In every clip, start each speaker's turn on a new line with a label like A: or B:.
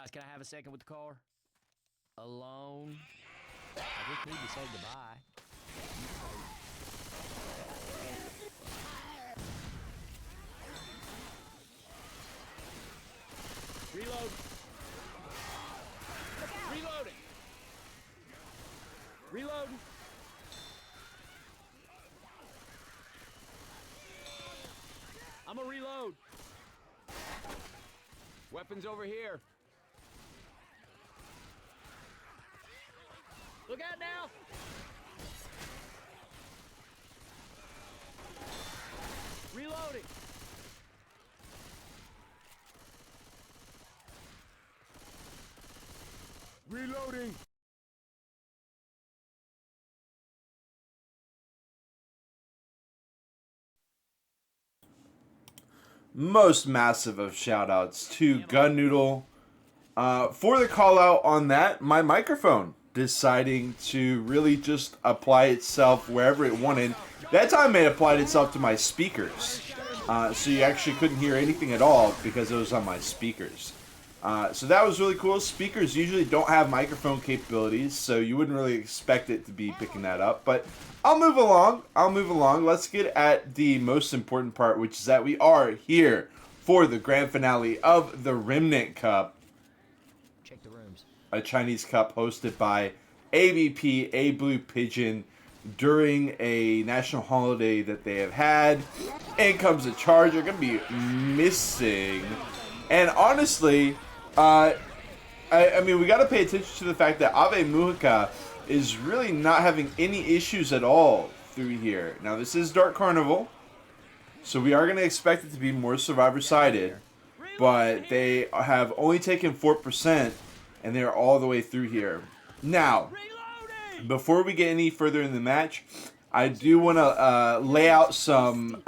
A: Guys, can I have a second with the car? Alone. I just need to say goodbye. Reload. Reloading. Reloading. I'm gonna reload. Weapons over here. Look out now! Reloading! Reloading!
B: Most massive of shout-outs to Gun Noodle for the call-out on that. My microphone deciding to really just apply itself wherever it wanted. That time it applied itself to my speakers. So you actually couldn't hear anything at all because it was on my speakers. So that was really cool. Speakers usually don't have microphone capabilities, so you wouldn't really expect it to be picking that up. But I'll move along. Let's get at the most important part, which is that we are here for the grand finale of the Remnant Cup.
A: Check the rooms.
B: A Chinese Cup hosted by ABP, A Blue Pigeon, during a national holiday that they have had. In comes a Charger, going to be missing. And honestly, I mean, we got to pay attention to the fact that Ave Mujica is really not having any issues at all through here. Now, this is Dark Carnival, so we are going to expect it to be more survivor-sided. But they have only taken 4%, and they're all the way through here. Now, before we get any further in the match, I do want to lay out some...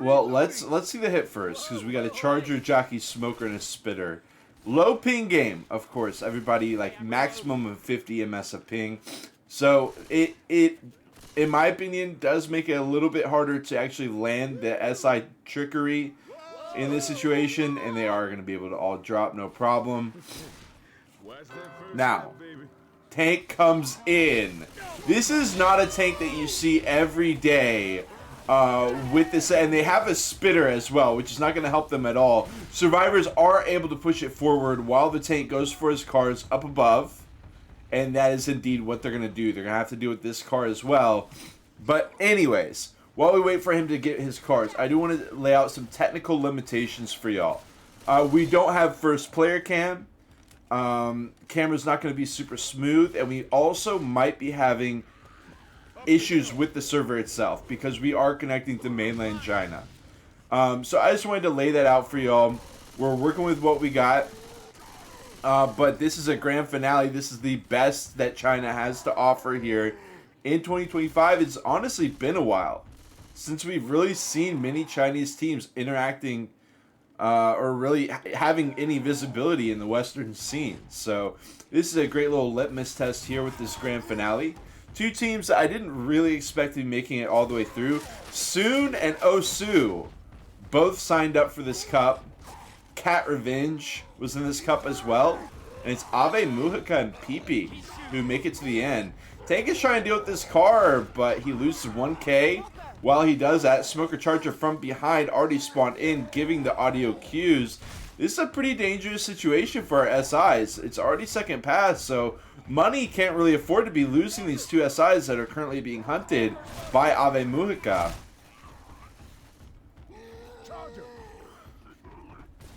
B: well, let's see the hit first, because we got a Charger, Jockey, Smoker, and a Spitter. Low ping game, of course. Everybody, like, maximum of 50 ms of ping. So, it in my opinion, does make it a little bit harder to actually land the SI trickery in this situation, and they are going to be able to all drop, no problem. Now, tank comes in. This is not a tank that you see every day with this, and they have a Spitter as well, which is not going to help them at all. Survivors are able to push it forward while the tank goes for his cars up above. And that is indeed what they're going to do. They're going to have to do with this car as well. But anyways, while we wait for him to get his cars, I do want to lay out some technical limitations for y'all. We don't have first player cam. Camera's not going to be super smooth. And we also might be having issues with the server itself, because we are connecting to mainland China. So I just wanted to lay that out for y'all. We're working with what we got. But this is a grand finale. This is the best that China has to offer here in 2025. It's honestly been a while since we've really seen many Chinese teams interacting or really having any visibility in the Western scene. So this is a great little litmus test here with this grand finale. Two teams that I didn't really expect to be making it all the way through. Soon and Osu both signed up for this cup. Cat Revenge was in this cup as well. And it's Ave Mujica and Peepee who make it to the end. Tank is trying to deal with this car, but he loses 1k. While he does that, Smoker Charger from behind already spawned in, giving the audio cues. This is a pretty dangerous situation for our SIs. It's already second pass, so Money can't really afford to be losing these two SIs that are currently being hunted by Ave Mujica.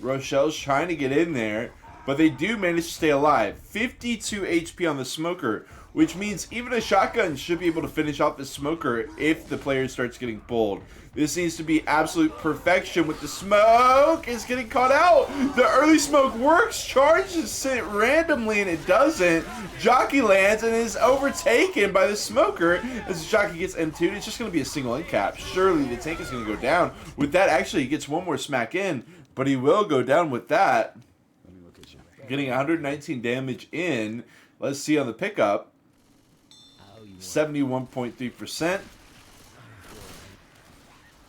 B: Rochelle's trying to get in there, but they do manage to stay alive. 52 HP on the Smoker, which means even a shotgun should be able to finish off the Smoker if the player starts getting pulled. This needs to be absolute perfection with the smoke. It's getting caught out. The early smoke works. Charge is sent randomly and it doesn't. Jockey lands and is overtaken by the Smoker. As the Jockey gets M2'd, it's just going to be a single end cap. Surely the tank is going to go down. With that, actually, he gets one more smack in, but he will go down with that. Getting 119 damage in. Let's see on the pickup. 71.3%.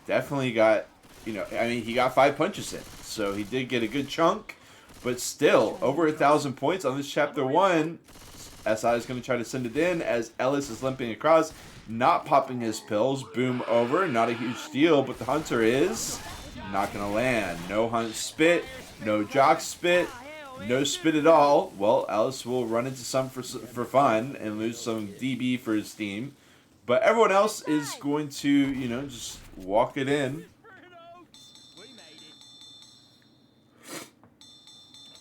B: Definitely got, I mean, he got 5 punches in. so he did get a good chunk. But still, over 1,000 points on this Chapter 1. SI is going to try to send it in as Ellis is limping across, not popping his pills. Boom over, not a huge deal, but the Hunter is not going to land. No Hunt spit, no Jock spit, no spit at all. Well, Ellis will run into some for fun and lose some DB for his team. But everyone else is going to, you know, just walk it in.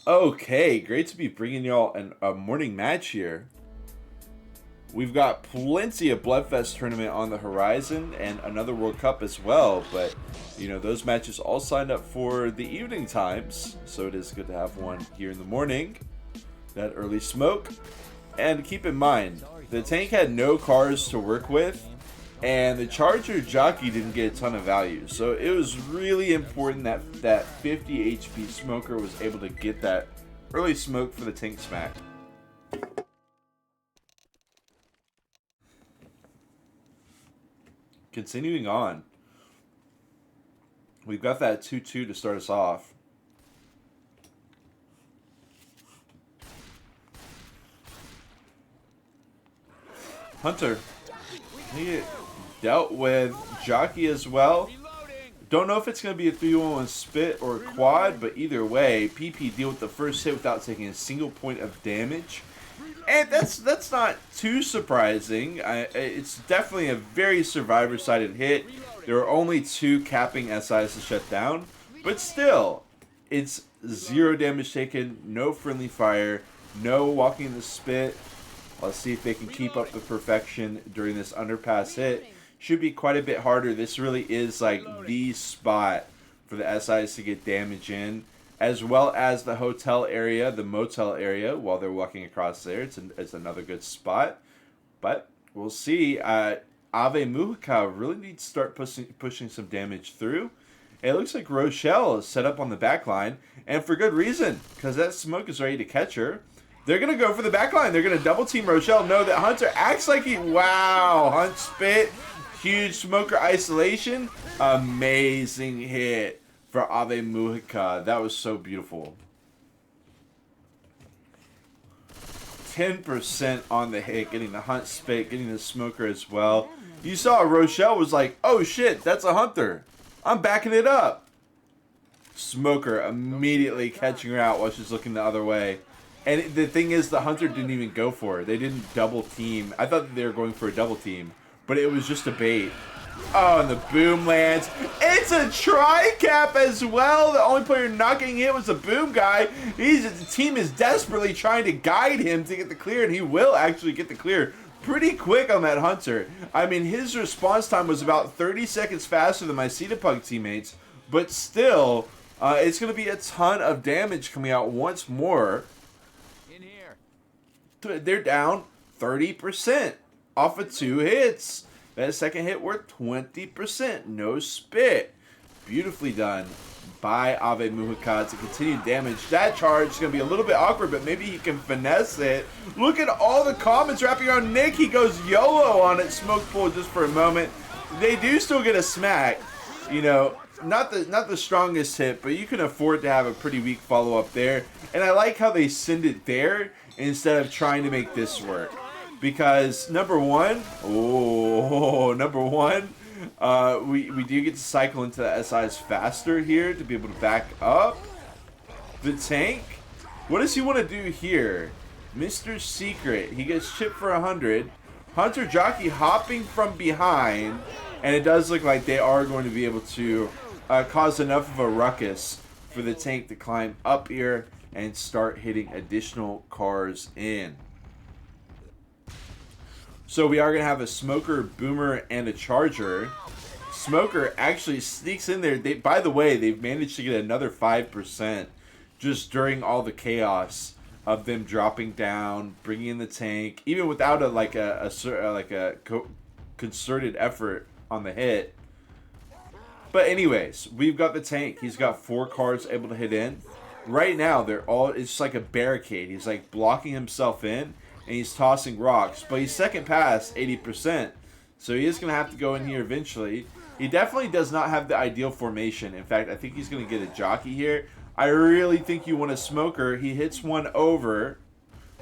B: Okay, great to be bringing y'all a morning match here. We've got plenty of Bloodfest tournament on the horizon and another World Cup as well. But, you know, those matches all signed up for the evening times. So it is good to have one here in the morning. That early smoke. And keep in mind, the tank had no cars to work with. And the Charger jockey didn't get a ton of value. So it was really important that that 50 HP smoker was able to get that early smoke for the tank smack. Continuing on. We've got that 2-2 to start us off. Hunter. He dealt with jockey as well. Don't know if it's going to be a 3-1 spit or a quad, but either way, PP deal with the first hit without taking a single point of damage. And that's not too surprising. It's definitely a very survivor-sided hit. There are only 2 capping SIs to shut down, but still, it's 0 damage taken, no friendly fire, no walking the spit. Let's see if they can keep up the perfection during this underpass hit. Should be quite a bit harder. This really is like the spot for the SIs to get damage in, as well as the hotel area, the motel area, while they're walking across there. It's another good spot. But we'll see. Ave Mujica really needs to start pushing some damage through. It looks like Rochelle is set up on the back line, and for good reason, because that smoke is ready to catch her. They're going to go for the back line. They're going to double team Rochelle. No, that Hunter acts like he... Wow, Hunt spit. Huge smoker isolation. Amazing hit for Ave Mujica. That was so beautiful. 10% on the hit, getting the Hunt spit, getting the smoker as well. You saw Rochelle was like, oh shit, that's a Hunter. I'm backing it up. Smoker immediately catching her out while she's looking the other way. And the thing is, the Hunter didn't even go for it. They didn't double team. I thought they were going for a double team, but it was just a bait. Oh, and the boom lands. It's a tri-cap as well. The only player not getting hit was the boom guy. The team is desperately trying to guide him to get the clear, and he will actually get the clear pretty quick on that Hunter. I mean, his response time was about 30 seconds faster than my Pug teammates, but still, it's going to be a ton of damage coming out once more. They're down 30% off of 2 hits. That second hit worth 20%. No spit. Beautifully done by Ave Mujica to continue damage. That charge is going to be a little bit awkward, but maybe he can finesse it. Look at all the comments wrapping around Nick. He goes YOLO on it. Smoke pool just for a moment. They do still get a smack. You know, not the strongest hit, but you can afford to have a pretty weak follow-up there. And I like how they send it there instead of trying to make this work. Because, number one, we do get to cycle into the SIs faster here to be able to back up the tank. What does he want to do here? Mr. Secret, he gets chipped for 100. Hunter Jockey hopping from behind, and it does look like they are going to be able to cause enough of a ruckus for the tank to climb up here and start hitting additional cars in. So we are going to have a Smoker, Boomer, and a Charger. Smoker actually sneaks in there. By the way, they've managed to get another 5% just during all the chaos of them dropping down, bringing in the tank, even without a concerted effort on the hit. But anyways, we've got the tank. He's got 4 cars able to hit in. Right now, it's just like a barricade. He's like blocking himself in, and he's tossing rocks. But he's second past 80%, so he is going to have to go in here eventually. He definitely does not have the ideal formation. In fact, I think he's going to get a jockey here. I really think you want a smoker. He hits one over.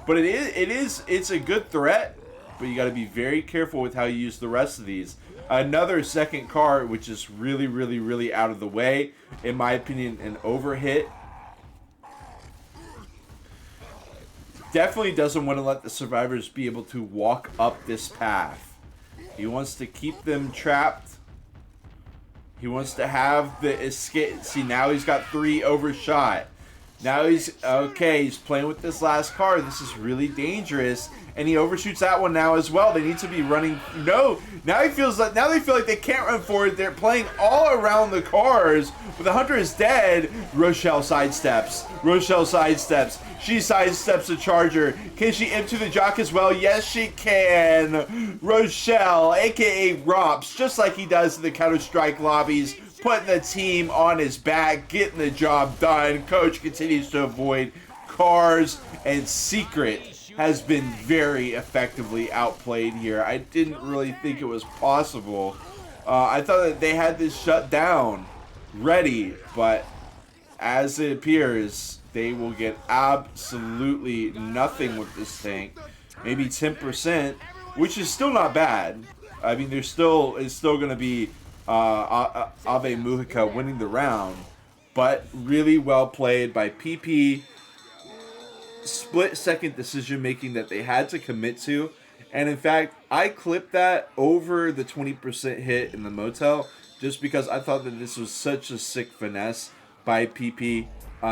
B: But it's a good threat, but you got to be very careful with how you use the rest of these. Another second car, which is really, really, really out of the way. In my opinion, an overhit. Definitely doesn't want to let the survivors be able to walk up this path. He wants to keep them trapped. He wants to have the escape. See, now he's got 3 overshot. Now he's okay. He's playing with this last car. This is really dangerous, and he overshoots that one now as well. They need to be running. No, now he feels like they feel like they can't run forward. They're playing all around the cars. But the hunter is dead. Rochelle sidesteps. Rochelle sidesteps. She sidesteps the charger. Can she into the jock as well? Yes, she can. Rochelle, aka Rops, just like he does in the Counter-Strike lobbies, putting the team on his back, getting the job done. Coach continues to avoid cars, and Secret has been very effectively outplayed here. I didn't really think it was possible. I thought that they had this shut down ready, but as it appears, they will get absolutely nothing with this tank. Maybe 10%, which is still not bad. I mean, it's still going to be Ave Mujica winning the round, but really well played by PP. Split second decision making that they had to commit to, and in fact, I clipped that over the 20% hit in the motel just because I thought that this was such a sick finesse by PP.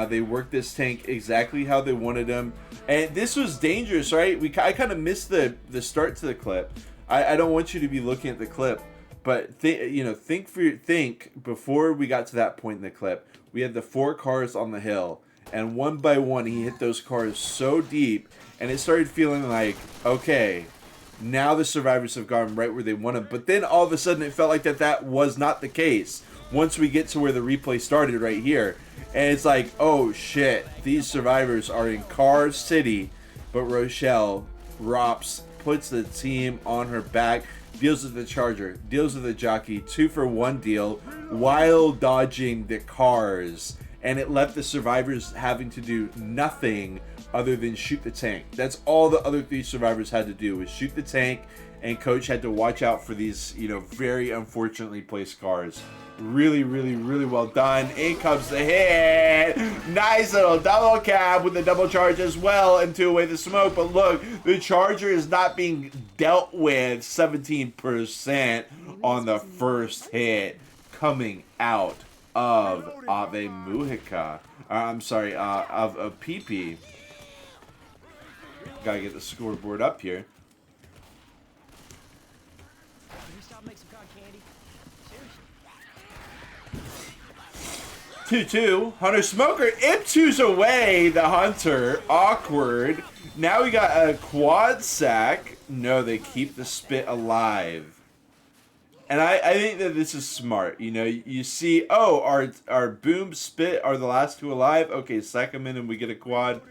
B: They worked this tank exactly how they wanted him, and this was dangerous, right? I kind of missed the start to the clip. I don't want you to be looking at the clip. But think before we got to that point in the clip, we had the 4 cars on the hill, and one by one he hit those cars so deep, and it started feeling like, okay, now the survivors have gone right where they want them. But then all of a sudden it felt like that was not the case once we get to where the replay started right here, and it's like, oh shit, these survivors are in Car City, but Rochelle Rops puts the team on her back. Deals with the charger, deals with the jockey, 2-for-1 deal while dodging the cars, and it left the survivors having to do nothing other than shoot the tank. That's all the other 3 survivors had to do, was shoot the tank, and coach had to watch out for these, very unfortunately placed cars. Really, really, really well done. In comes the hit. Nice little double cab with the double charge as well, and 2 away the smoke. But look, the charger is not being dealt with. 17% on the first hit coming out of Ave Mujica. I'm sorry, of PP. Gotta get the scoreboard up here. 2-2. Hunter Smoker. Iptu's away. The Hunter. Awkward. Now we got a quad sack. No, they keep the spit alive. And I think that this is smart. You see, oh, our boom spit are the last 2 alive. Okay, sack them in and we get a quad.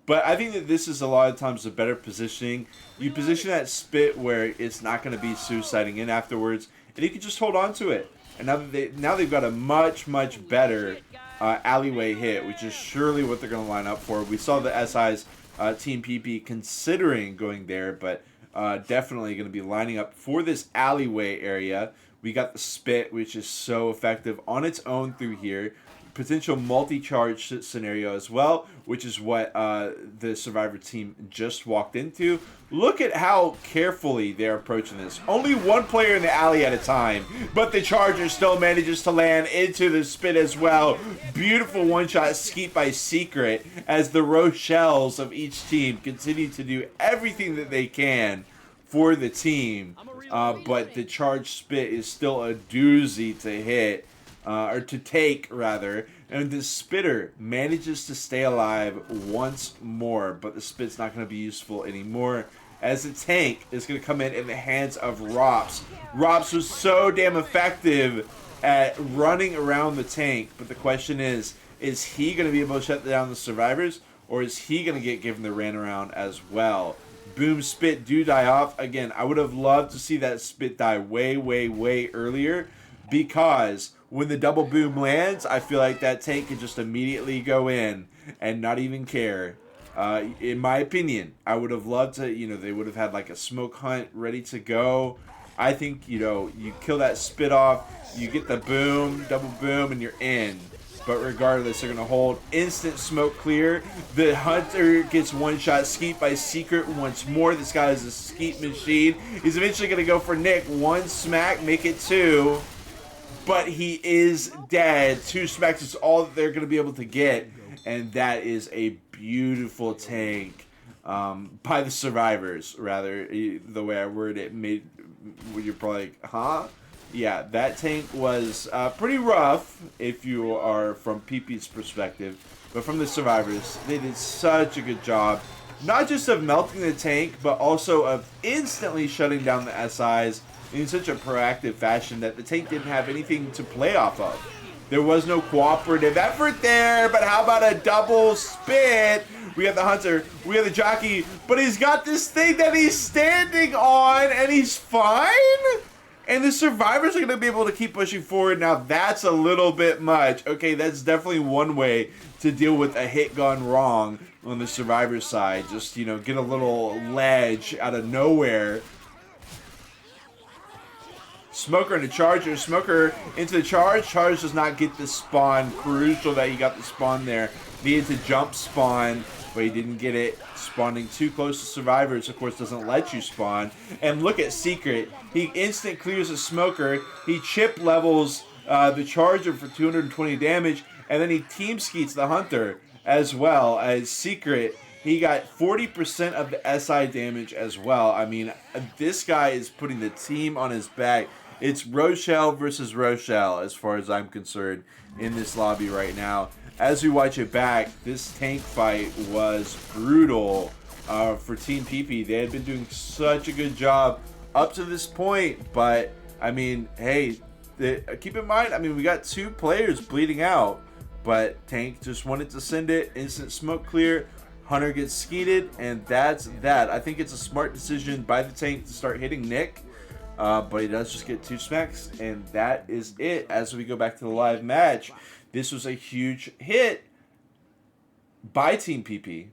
B: But I think that this is a lot of times a better positioning. You position that spit where it's not going to be suiciding in afterwards, and you can just hold on to it. And now they've got a much, much better alleyway hit, which is surely what they're going to line up for. We saw the SI's Team PP considering going there, but definitely going to be lining up for this alleyway area. We got the spit, which is so effective on its own through here. Potential multi-charge scenario as well, which is what the Survivor team just walked into. Look at how carefully they're approaching this. Only 1 player in the alley at a time, but the Charger still manages to land into the spit as well. Beautiful one-shot skeet by Secret as the Rochelles of each team continue to do everything that they can for the team, but the charge spit is still a doozy to hit. Or to take, rather. And the spitter manages to stay alive once more, but the spit's not going to be useful anymore, as the tank is going to come in the hands of Rops. Rops was so damn effective at running around the tank, but the question is he going to be able to shut down the survivors, or is he going to get given the ran around as well? Boom, spit do die off. Again, I would have loved to see that spit die way, way, way earlier. because when the double boom lands, I feel like that tank can just immediately go in and not even care. In my opinion, I would have loved to, they would have had like a smoke hunt ready to go. I think, you kill that spit off, you get the boom, double boom, and you're in. But regardless, they're going to hold instant smoke clear. The hunter gets one shot skeet by Secret once more. This guy is a skeet machine. He's eventually going to go for Nick. One smack, make it two. But he is dead. Two smacks is all that they're going to be able to get. And that is a beautiful tank by the survivors, rather. The way I word it made you're probably like, huh? Yeah, that tank was pretty rough if you are from PP's perspective. But from the survivors, they did such a good job. Not just of melting the tank, but also of instantly shutting down the SIs in such a proactive fashion that the tank didn't have anything to play off of. There was no cooperative effort there, but how about a double spit? We have the hunter, we have the jockey, but he's got this thing that he's standing on, and he's fine? And the survivors are going to be able to keep pushing forward. Now, that's a little bit much. Okay, that's definitely one way to deal with a hit gone wrong on the survivor side. Just, get a little ledge out of nowhere. Smoker into Charger. Smoker into the charge. Charge does not get the spawn. Crucial that he got the spawn there. Needed to jump spawn, but he didn't get it. Spawning too close to survivors, of course, doesn't let you spawn. And look at Secret. He instant clears a Smoker. He chip levels the Charger for 220 damage, and then he team skeets the Hunter as well as Secret. He got 40% of the SI damage as well. I mean, this guy is putting the team on his back. It's Rochelle versus Rochelle as far as I'm concerned in this lobby right now. As we watch it back, this tank fight was brutal for Team PP. They had been doing such a good job up to this point, but I mean, hey, keep in mind, I mean, we got two players bleeding out, but Tank just wanted to send it, instant smoke clear, Hunter gets skeeted, and that's that. I think it's a smart decision by the Tank to start hitting Nick, but he does just get two smacks, and that is it. As we go back to the live match, this was a huge hit by Team PP,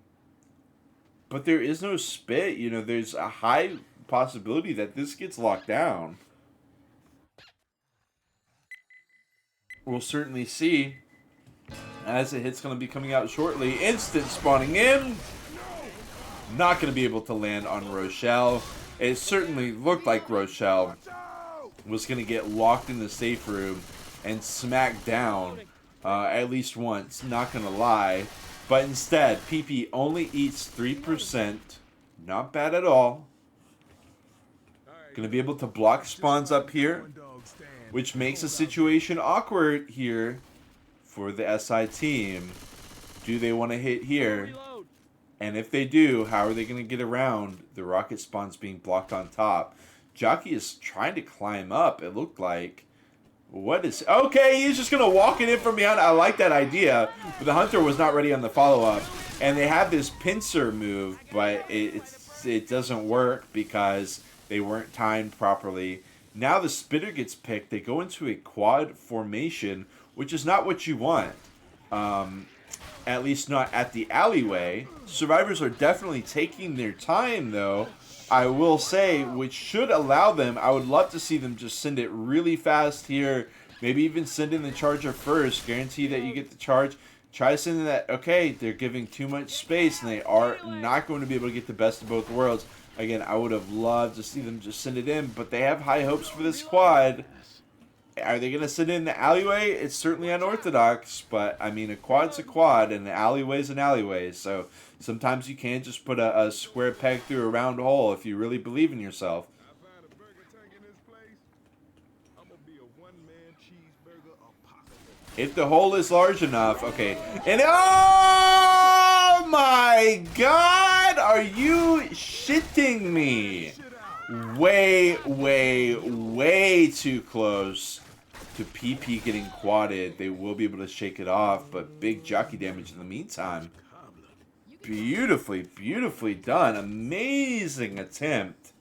B: but there is no spit. There's a high possibility that this gets locked down. We'll certainly see as the hit's going to be coming out shortly. Instant spawning in. Not going to be able to land on Rochelle. It certainly looked like Rochelle was going to get locked in the safe room and smacked down at least once. Not going to lie. But instead, PP only eats 3%. Not bad at all. Going to be able to block spawns up here, which makes the situation awkward here for the SI team. Do they want to hit here? And if they do, how are they going to get around the rocket spawns being blocked on top? Jockey is trying to climb up, it looked like. What is... Okay, he's just going to walk it in from behind. I like that idea, but the Hunter was not ready on the follow-up. And they have this pincer move, but it doesn't work because they weren't timed properly. Now the spitter gets picked. They go into a quad formation, which is not what you want. At least not at the alleyway. Survivors are definitely taking their time, though. I will say, which should allow them, I would love to see them just send it really fast here. Maybe even send in the charger first. Guarantee that you get the charge. Try sending that. Okay, they're giving too much space, and they are not going to be able to get the best of both worlds. Again, I would have loved to see them just send it in, but they have high hopes for this quad. Are they going to send it in the alleyway? It's certainly unorthodox, but, I mean, a quad's a quad, and an alleyway's an alleyway. So sometimes you can't just put a square peg through a round hole if you really believe in yourself. If the hole is large enough, okay. And oh my God, are you shitting me? Way, way, way too close to PP getting quadded. They will be able to shake it off, but big jockey damage in the meantime. Beautifully, beautifully done. Amazing attempt.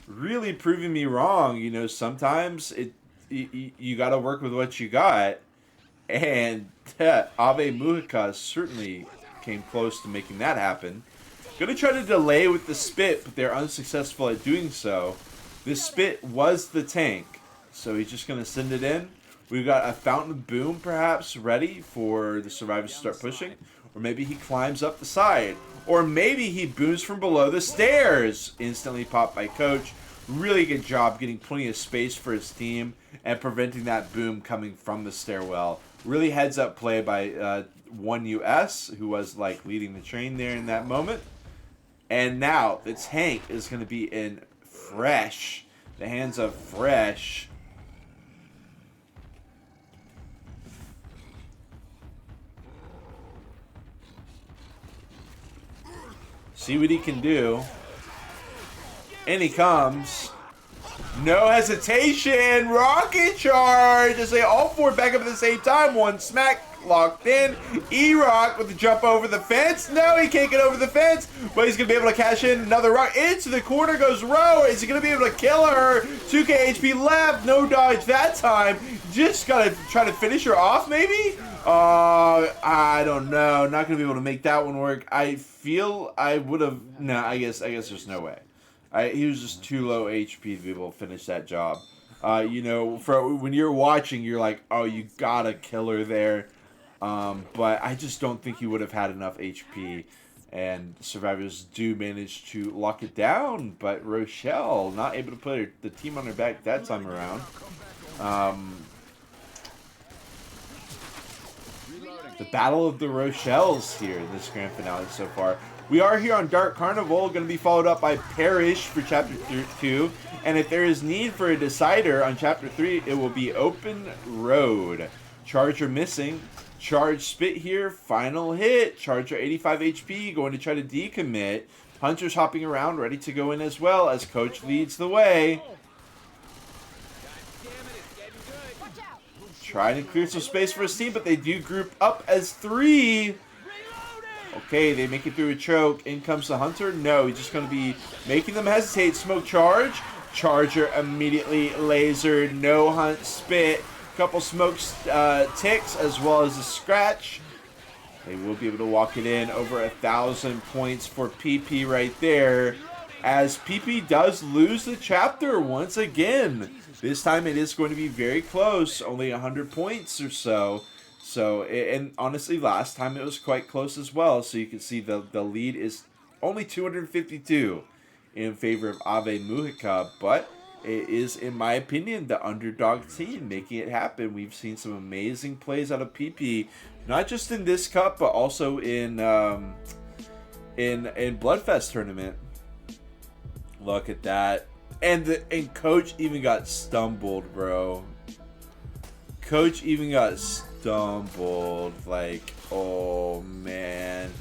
B: Really proving me wrong. Sometimes you got to work with what you got. And Ave Mujica certainly came close to making that happen. Gonna try to delay with the spit, but they're unsuccessful at doing so. This spit was the tank, so he's just gonna send it in. We've got a fountain boom perhaps ready for the survivors to start pushing. Or maybe he climbs up the side. Or maybe he booms from below the stairs. Instantly popped by Coach. Really good job getting plenty of space for his team and preventing that boom coming from the stairwell. Really heads up play by 1US, who was like leading the train there in that moment. And now the tank is going to be in Fresh. The hands of Fresh. See what he can do. And he comes. No hesitation. Rocket charge. As they all four back up at the same time. One smack locked in. E-Rock with the jump over the fence. No, he can't get over the fence. But he's going to be able to cash in another rock. Into the corner goes Row. Is he going to be able to kill her? 2k HP left. No dodge that time. Just got to try to finish her off maybe? I don't know. Not going to be able to make that one work. I feel I would have... No, I guess there's no way. He was just too low HP to be able to finish that job. You know, when you're watching, you're like, oh, you gotta kill her there. But I just don't think he would have had enough HP. And survivors do manage to lock it down. But Rochelle, not able to put the team on her back that time around. The Battle of the Rochelles here in this grand finale so far. We are here on Dark Carnival, going to be followed up by Parish for Chapter 2. And if there is need for a decider on Chapter 3, it will be Open Road. Charger missing. Charge spit here. Final hit. Charger 85 HP, going to try to decommit. Hunter's hopping around, ready to go in as well as Coach leads the way. Trying to clear some space for his team, but they do group up as 3. Okay, they make it through a choke. In comes the Hunter. No, he's just going to be making them hesitate. Smoke charge. Charger immediately lasered. No hunt spit. Couple smokes ticks as well as a scratch. They will be able to walk it in. Over 1,000 points for PP right there. As PP does lose the chapter once again. This time it is going to be very close. Only 100 points or so. And honestly, last time it was quite close as well. So you can see the lead is only 252 in favor of Ave Mujica. But it is, in my opinion, the underdog team making it happen. We've seen some amazing plays out of PP. Not just in this cup, but also in Bloodfest tournament. Look at that. And Coach even got stumbled, bro. Coach even got stumbled. Like, oh, man.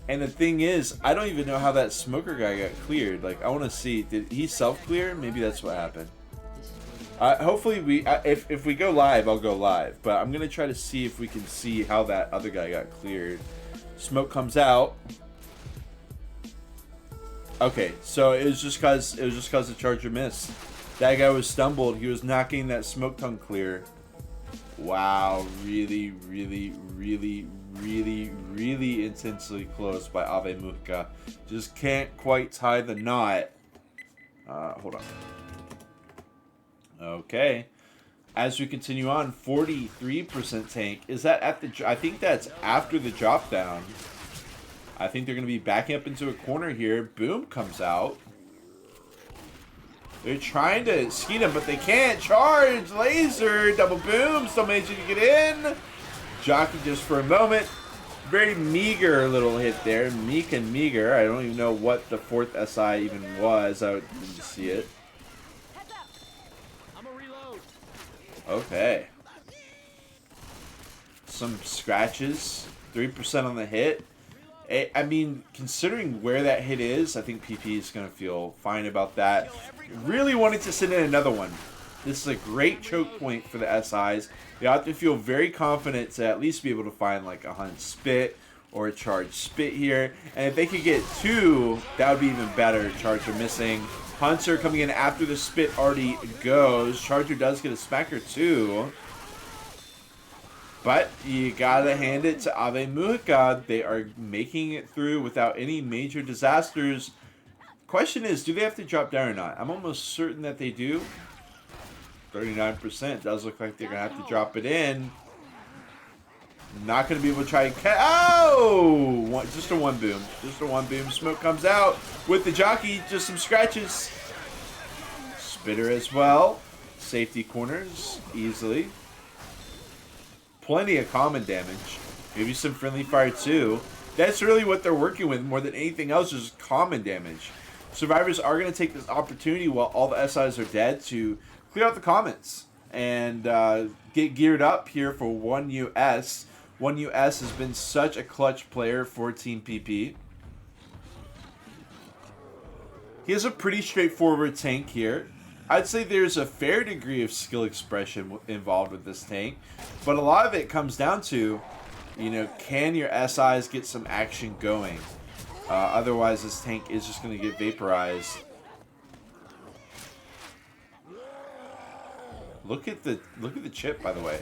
B: And the thing is, I don't even know how that smoker guy got cleared. Like, I want to see. Did he self-clear? Maybe that's what happened. Hopefully, if we go live, I'll go live. But I'm going to try to see if we can see how that other guy got cleared. Smoke comes out. Okay, so it was just because the Charger missed. That guy was stumbled. He was knocking that smoke tongue clear. Wow, really, really, really, really, really intensely close by Ave Mujica. Just can't quite tie the knot. Hold on. Okay. As we continue on, 43% tank. Is that at the... I think that's after the drop down. I think they're going to be backing up into a corner here. Boom comes out. They're trying to skeet him, but they can't. Charge, laser, double boom. Still managing to get in. Jockey just for a moment. Very meager little hit there. Meek and meager. I don't even know what the 4th SI even was. I didn't see it. Okay. Some scratches. 3% on the hit. I mean, considering where that hit is, I think PP is going to feel fine about that. Really wanted to send in another one. This is a great choke point for the SIs. They have to feel very confident to at least be able to find like a hunt spit or a charge spit here. And if they could get 2, that would be even better. Charger missing. Hunter coming in after the spit already goes. Charger does get a smacker too. But you gotta hand it to Ave Mujica. They are making it through without any major disasters. Question is, do they have to drop down or not? I'm almost certain that they do. 39% does look like they're gonna have to drop it in. Not gonna be able to try and just a one boom. Just a one boom. Smoke comes out with the jockey. Just some scratches. Spitter as well. Safety corners easily. Plenty of common damage. Maybe some friendly fire too. That's really what they're working with more than anything else, is common damage. Survivors are going to take this opportunity while all the SIs are dead to clear out the commons and get geared up here for 1US. 1US has been such a clutch player for Team PP. He has a pretty straightforward tank here. I'd say there's a fair degree of skill expression involved with this tank, but a lot of it comes down to, you know, can your SIs get some action going? Otherwise, this tank is just going to get vaporized. Look at the chip, by the way.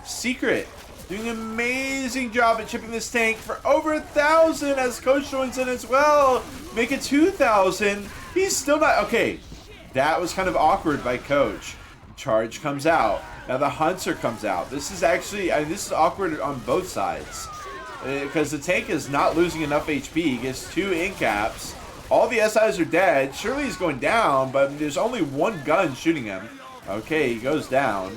B: Secret doing an amazing job at chipping this tank for over 1,000 as Coach joins in as well. Make it 2,000. He's still not okay. That was kind of awkward by Coach. Charge comes out. Now the Hunter comes out. This is actually, this is awkward on both sides. Because the tank is not losing enough HP. He gets 2 in caps. All the SIs are dead. Surely he's going down, but there's only one gun shooting him. Okay, he goes down.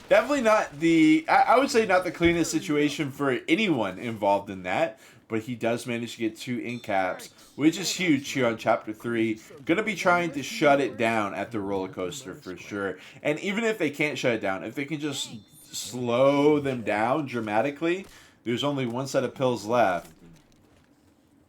B: Definitely not the, I would say not the cleanest situation for anyone involved in that. But he does manage to get 2 in caps, which is huge here on Chapter 3. Gonna be trying to shut it down at the roller coaster for sure. And even if they can't shut it down, if they can just slow them down dramatically, there's only one set of pills left.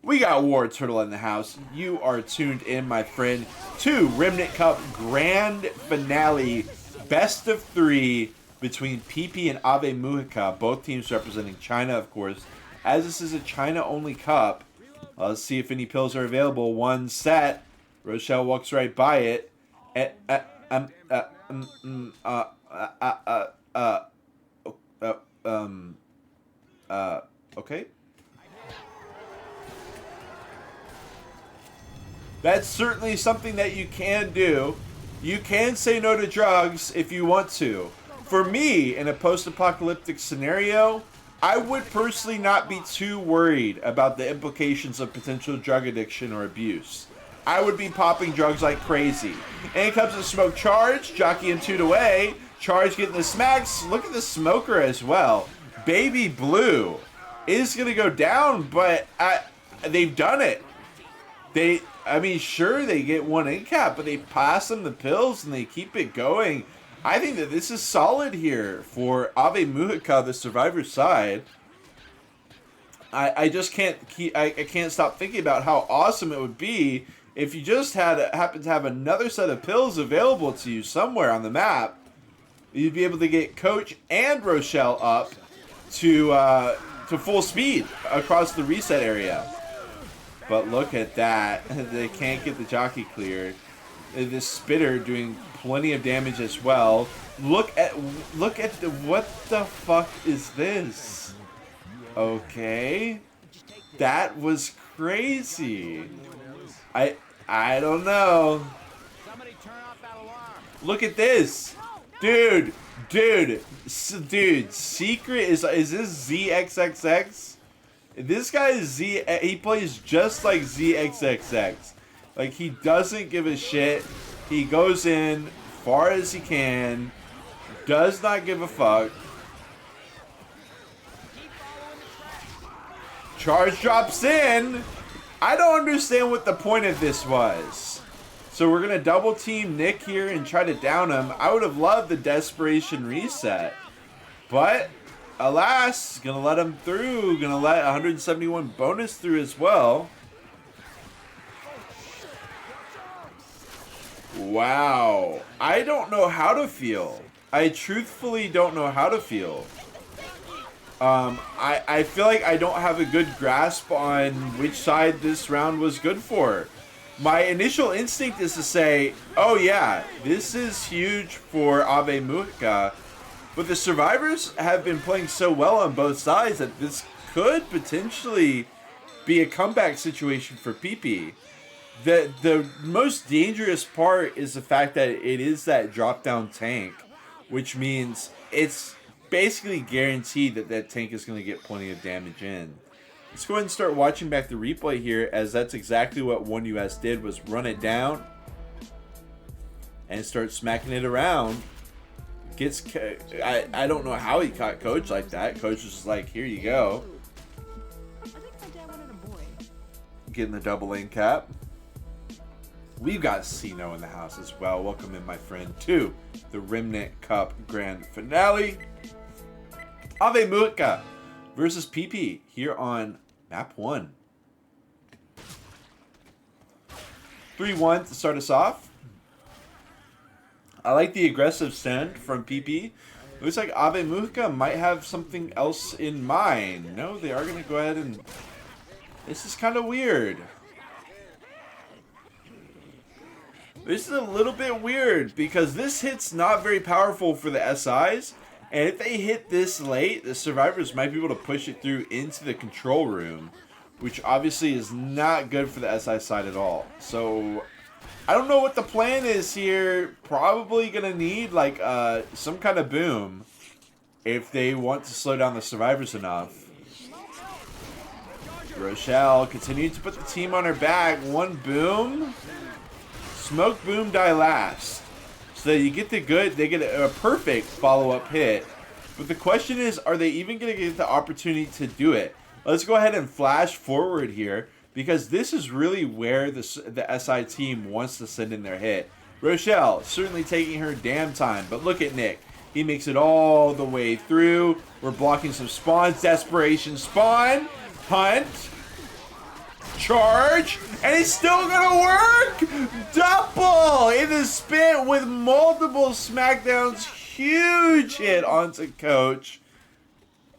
B: We got War Turtle in the house. You are tuned in, my friend, to Remnant Cup Grand Finale, best of 3 between PP and Ave Mujica, both teams representing China, of course. As this is a China-only cup, let's see if any pills are available. One set. Rochelle walks right by it. Okay. That's certainly something that you can do. You can say no to drugs if you want to. For me, in a post-apocalyptic scenario, I would personally not be too worried about the implications of potential drug addiction or abuse. I would be popping drugs like crazy. In comes the smoke charge, jockey and 2 away. Charge getting the smacks. Look at the smoker as well. Baby Blue is going to go down, but they've done it. Sure, they get 1 in cap, but they pass them the pills and they keep it going. I think that this is solid here for Ave Mujica, the survivor side. I just can't I can't stop thinking about how awesome it would be if you just happened to have another set of pills available to you somewhere on the map. You'd be able to get Coach and Rochelle up to full speed across the reset area. But look at that. They can't get the jockey cleared. This Spitter doing plenty of damage as well. Look at what the fuck is this? Okay. That was crazy. I don't know. Look at this. Dude, Secret is this ZXXX? This guy is he plays just like ZXXX. Like, he doesn't give a shit. He goes in far as he can. Does not give a fuck. Charge drops in. I don't understand what the point of this was. So we're going to double team Nick here and try to down him. I would have loved the desperation reset. But, alas, going to let him through. Going to let 171 bonus through as well. Wow. I don't know how to feel. I truthfully don't know how to feel. I feel like I don't have a good grasp on which side this round was good for. My initial instinct is to say, oh yeah, this is huge for Ave Mujica, but the survivors have been playing so well on both sides that this could potentially be a comeback situation for PP. The most dangerous part is the fact that it is that drop down tank, which means it's basically guaranteed that that tank is going to get plenty of damage in. Let's go ahead and start watching back the replay here, as that's exactly what 1US did, was run it down and start smacking it around. Gets, I don't know how he caught Coach like that. Coach was just like, here you go. Getting the double lane cap. We've got Sino in the house as well. Welcome in, my friend, to the Remnant Cup Grand Finale. Ave Mujica versus PP here on map 1. 3-1 to start us off. I like the aggressive send from PP. Looks like Ave Mujica might have something else in mind. No, they are going to go ahead and... This is kind of weird. This is a little bit weird because this hit's not very powerful for the SIs. And if they hit this late, the survivors might be able to push it through into the control room, which obviously is not good for the SI side at all. So I don't know what the plan is here. Probably going to need like some kind of boom if they want to slow down the survivors enough. Rochelle continuing to put the team on her back. One boom. Smoke boom, die last. So you get the good, they get a perfect follow-up hit. But the question is, are they even going to get the opportunity to do it? Let's go ahead and flash forward here, because this is really where the SI team wants to send in their hit. Rochelle certainly taking her damn time, but look at Nick. He makes it all the way through. We're blocking some spawns. Desperation spawn. Hunt. Charge, and it's still gonna work. Double in the spin with multiple smackdowns. Huge hit onto Coach,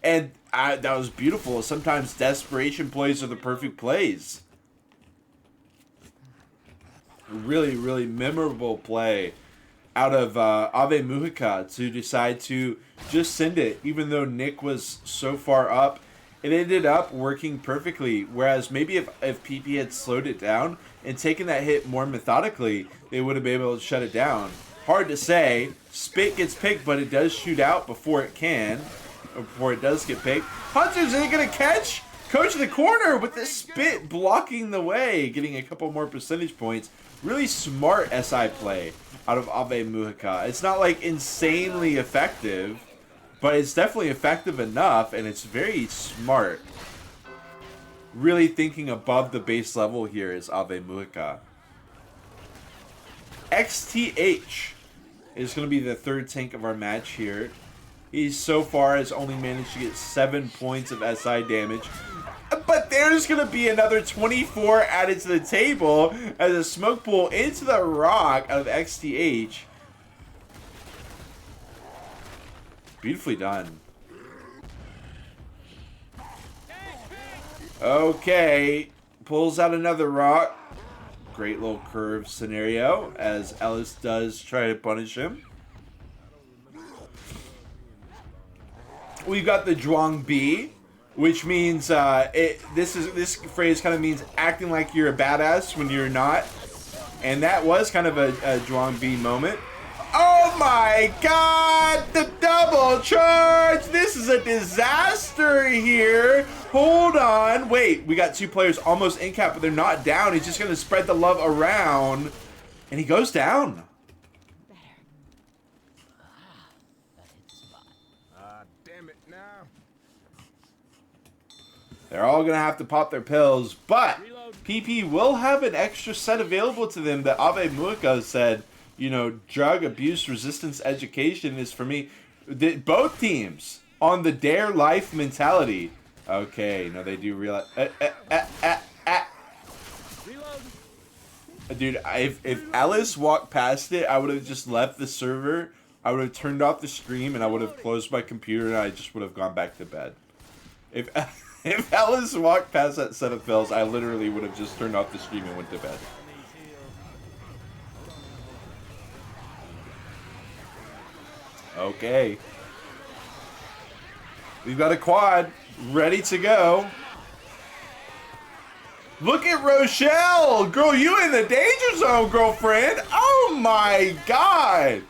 B: and that was beautiful. Sometimes desperation plays are the perfect plays. Really, really memorable play out of Ave Mujica to decide to just send it, even though Nick was so far up. It ended up working perfectly, whereas maybe if PP had slowed it down and taken that hit more methodically, they would have been able to shut it down. Hard to say. Spit gets picked, but it does shoot out before it can, or before it does get picked. Hunter's ain't gonna catch! Coach in the corner with the spit blocking the way, getting a couple more percentage points. Really smart SI play out of Ave Mujica. It's not like insanely effective, but it's definitely effective enough, and it's very smart. Really thinking above the base level here is Ave Mujica. XTH is going to be the third tank of our match here. He so far has only managed to get 7 points of SI damage. But there's going to be another 24 added to the table as a smoke pool into the rock of XTH. Beautifully done. Okay. Pulls out another rock. Great little curve scenario as Ellis does try to punish him. We've got the Zhuang B, which means this phrase kind of means acting like you're a badass when you're not. And that was kind of a Zhuang B moment. Oh my god! The double charge! This is a disaster here! Hold on. Wait, we got two players almost in cap, but they're not down. He's just going to spread the love around. And he goes down.
C: Damn it now.
B: They're all going to have to pop their pills, but PP will have an extra set available to them that Ave Mujica said, you know, drug abuse resistance education is for me. Both teams on the dare life mentality. Okay, no, they do realize. Dude, if Alice walked past it, I would have just left the server. I would have turned off the stream and I would have closed my computer and I just would have gone back to bed. If Alice walked past that set of pills, I literally would have just turned off the stream and went to bed. Okay. We've got a quad ready to go. Look at Rochelle! Girl, you in the danger zone, girlfriend! Oh my god!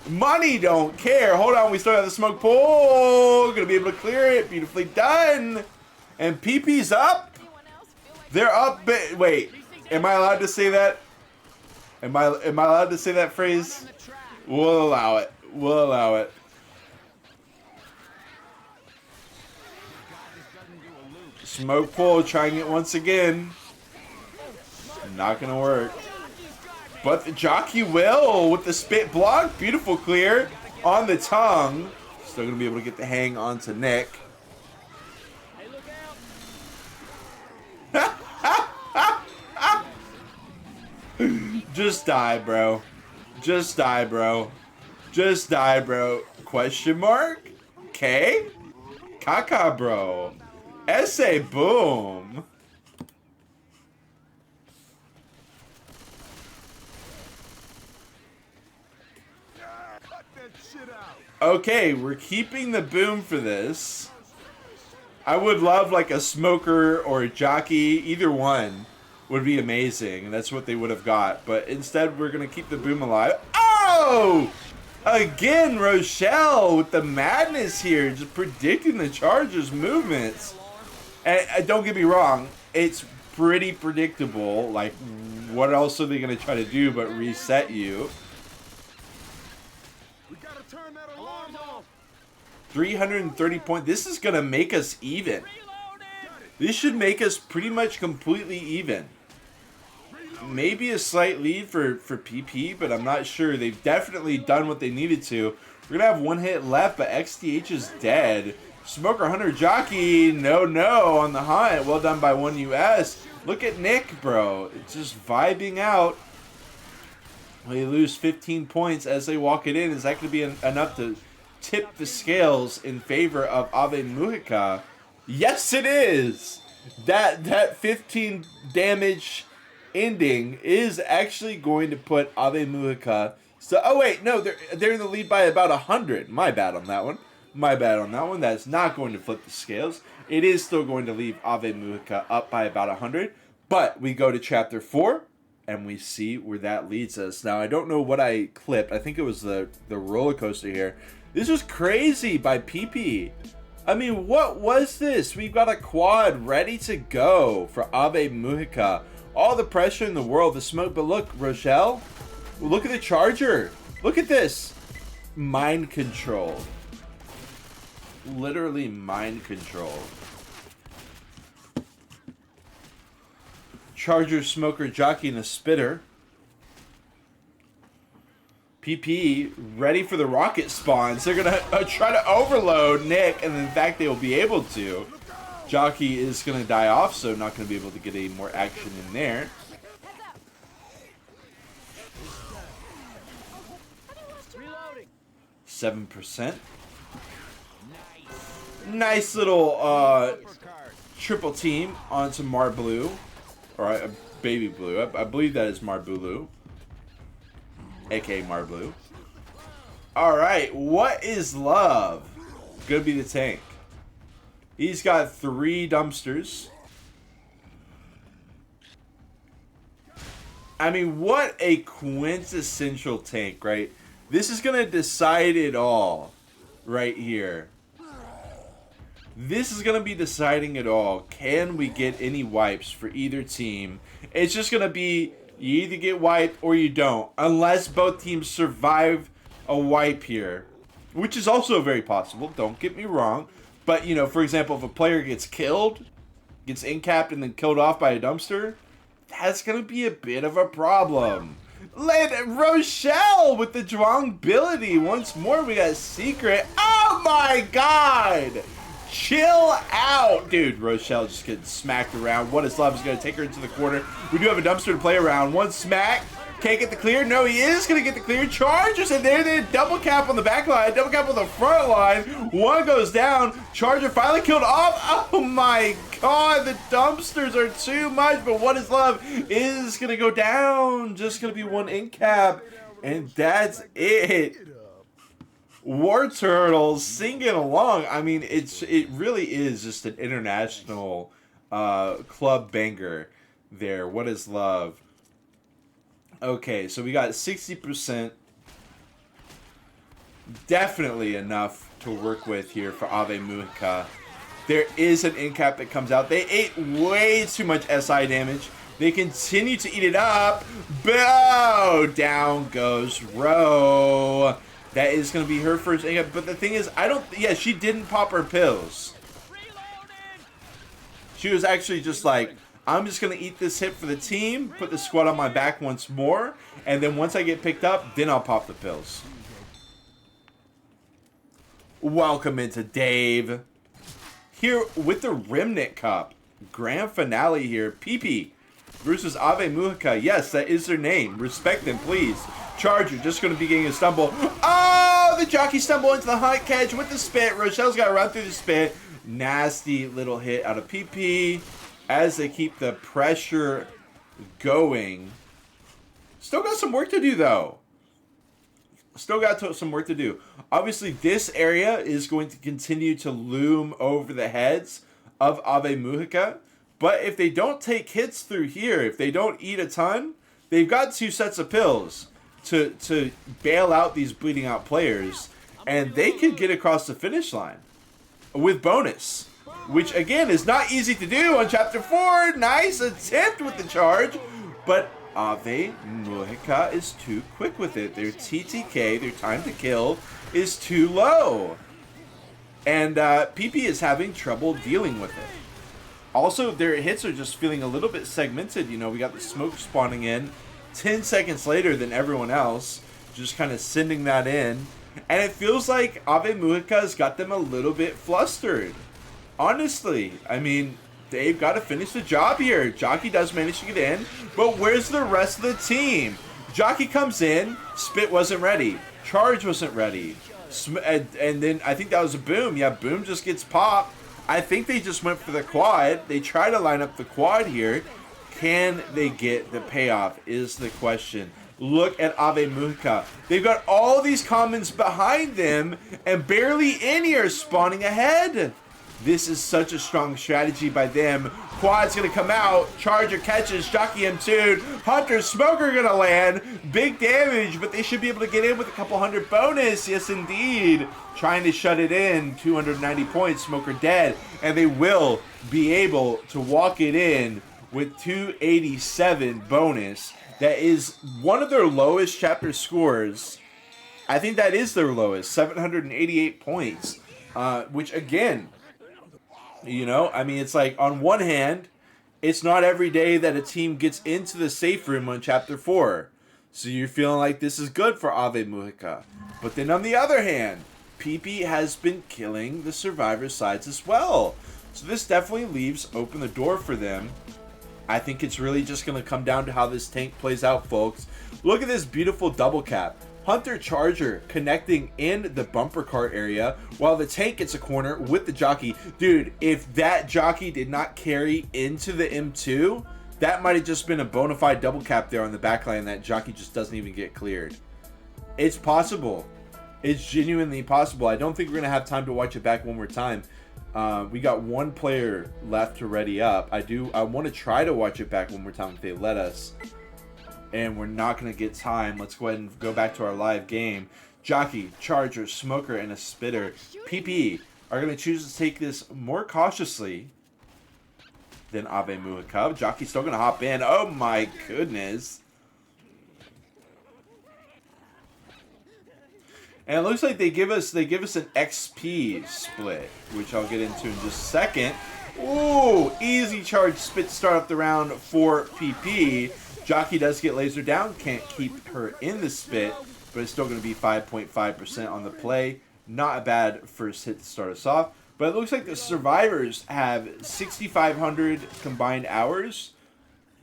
B: Money don't care. Hold on, we still have the smoke pool. Gonna be able to clear it. Beautifully done. And PP's up. They're up. Wait, am I allowed to say that? Am I allowed to say that phrase? We'll allow it. We'll allow it. Smoke pool trying it once again. Not gonna work. But the jockey will with the spit block. Beautiful clear on the tongue. Still gonna be able to get the hang onto Nick. Just die, bro. Just die, bro. Just die, bro. Question mark? K? Kaka, bro. Essay, boom. Okay, we're keeping the boom for this. I would love like a smoker or a jockey. Either one would be amazing. That's what they would have got. But instead, we're going to keep the boom alive. Oh! Again, Rochelle with the madness here. Just predicting the Chargers' movements. And don't get me wrong. It's pretty predictable. Like, what else are they going to try to do but reset you? 330 points. This is going to make us even. This should make us pretty much completely even. Maybe a slight lead for PP, but I'm not sure. They've definitely done what they needed to. We're going to have one hit left, but XTH is dead. Smoker Hunter Jockey, no on the hunt. Well done by 1US. Look at Nick, bro. It's just vibing out. They lose 15 points as they walk it in. Is that going to be enough to tip the scales in favor of Ave Mujica? Yes, it is. That 15 damage ending is actually going to put Ave Mujica. So, oh wait, no, they're in the lead by about 100. My bad on that one. My bad on that one. That's not going to flip the scales. It is still going to leave Ave Mujica up by about 100. But we go to chapter 4. And we see where that leads us. Now, I don't know what I clipped. I think it was the roller coaster here. This was crazy by PP. I mean, what was this? We've got a quad ready to go for Ave Mujica. All the pressure in the world, the smoke. But look, Rochelle, look at the charger. Look at this. Mind control. Literally mind control. Charger, smoker, jockey, and a spitter. PP ready for the rocket spawns. They're going to try to overload Nick, and in fact, they will be able to. Jockey is going to die off, so not going to be able to get any more action in there.
C: Reloading.
B: 7%. Nice little triple team onto Marblue. Or Baby Blue. I believe that is Marbulu. A.K.A. Marblue. Alright, what is love? Gonna be the tank. He's got 3 dumpsters. I mean, what a quintessential tank, right? This is gonna decide it all right here. This is going to be deciding it all. Can we get any wipes for either team? It's just going to be you either get wiped or you don't. Unless both teams survive a wipe here. Which is also very possible. Don't get me wrong. But, you know, for example, if a player gets killed, gets incapped and then killed off by a dumpster, that's going to be a bit of a problem. Rochelle with the drawability. Once more, we got Secret. Oh my god! Chill out, dude. Rochelle just getting smacked around. What is love is going to take her into the corner. We do have a dumpster to play around. One smack. Can't get the clear. No, he is going to get the clear. Chargers and there. Double cap on the back line. Double cap on the front line. One goes down. Charger finally killed off. Oh my god. The dumpsters are too much. But what is love is going to go down. Just going to be one in cap. And that's it. War Turtles singing along. I mean, it really is just an international club banger there. What is love? Okay, so we got 60%. Definitely enough to work with here for Ave Mujica. There is an end cap that comes out. They ate way too much SI damage. They continue to eat it up. Bow! Down goes Ro. That is going to be her first end cap. But the thing is, yeah, she didn't pop her pills. She was actually just like, I'm just going to eat this hit for the team, put the squad on my back once more, and then once I get picked up, then I'll pop the pills. Welcome into Dave. Here with the Remnant Cup. Grand finale here. PP versus Ave Mujica. Yes, that is their name. Respect them, please. Charger just going to be getting a stumble. Oh, the jockey stumble into the hunt catch with the spit. Rochelle's got to run through the spit. Nasty little hit out of PP as they keep the pressure going. Still got some work to do, though. Still got some work to do. Obviously, this area is going to continue to loom over the heads of Ave Mujica. But if they don't take hits through here, if they don't eat a ton, they've got 2 sets of pills to bail out these bleeding out players. And they could get across the finish line with bonus. Which, again, is not easy to do on Chapter 4. Nice attempt with the charge. But Ave Mujica is too quick with it. Their TTK, their time to kill, is too low. And PP is having trouble dealing with it. Also, their hits are just feeling a little bit segmented. You know, we got the smoke spawning in 10 seconds later than everyone else. Just kind of sending that in. And it feels like Ave Mujica has got them a little bit flustered. Honestly, I mean, they've got to finish the job here. Jockey does manage to get in, but where's the rest of the team? Jockey comes in, Spit wasn't ready, Charge wasn't ready, and then I think that was a Boom. Yeah, Boom just gets popped. I think they just went for the quad. They try to line up the quad here. Can they get the payoff is the question. Look at Ave Mujica. They've got all these commons behind them, and barely any are spawning ahead. This is such a strong strategy by them. Quad's going to come out. Charger catches. Jockey M2'd. Hunter, Smoker going to land. Big damage, but they should be able to get in with a couple hundred bonus. Yes, indeed. Trying to shut it in. 290 points. Smoker dead. And they will be able to walk it in with 287 bonus. That is one of their lowest chapter scores. I think that is their lowest. 788 points. Which, again, you know, I mean, it's like, on one hand, it's not every day that a team gets into the safe room on Chapter 4. So you're feeling like this is good for Ave Mujica. But then on the other hand, PP has been killing the survivor sides as well. So this definitely leaves open the door for them. I think it's really just going to come down to how this tank plays out, folks. Look at this beautiful double cap. Hunter Charger connecting in the bumper car area while the tank gets a corner with the jockey. Dude, if that jockey did not carry into the M2, that might have just been a bona fide double cap there on the backline. That jockey just doesn't even get cleared. It's possible. It's genuinely possible. I don't think we're going to have time to watch it back one more time. We got one player left to ready up. I want to try to watch it back one more time if they let us. And we're not going to get time. Let's go ahead and go back to our live game. Jockey, Charger, Smoker, and a Spitter. PP are going to choose to take this more cautiously than Ave Mujica. Jockey's still going to hop in. Oh my goodness. And it looks like they give us an XP split, which I'll get into in just a second. Ooh, easy charge spit start up the round for PP. Jockey does get laser down, can't keep her in the spit, but it's still going to be 5.5% on the play. Not a bad first hit to start us off. But it looks like the survivors have 6,500 combined hours,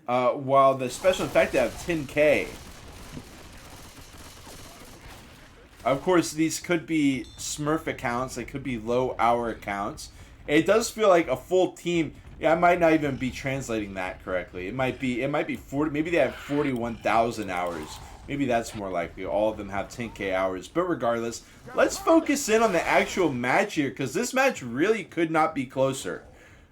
B: while the special infected have 10K. Of course, these could be Smurf accounts. They could be low hour accounts. It does feel like a full team. Yeah, I might not even be translating that correctly. It might be 40. Maybe they have 41,000 hours Maybe that's more likely. All of them have 10k hours. But regardless, let's focus in on the actual match here, because this match really could not be closer.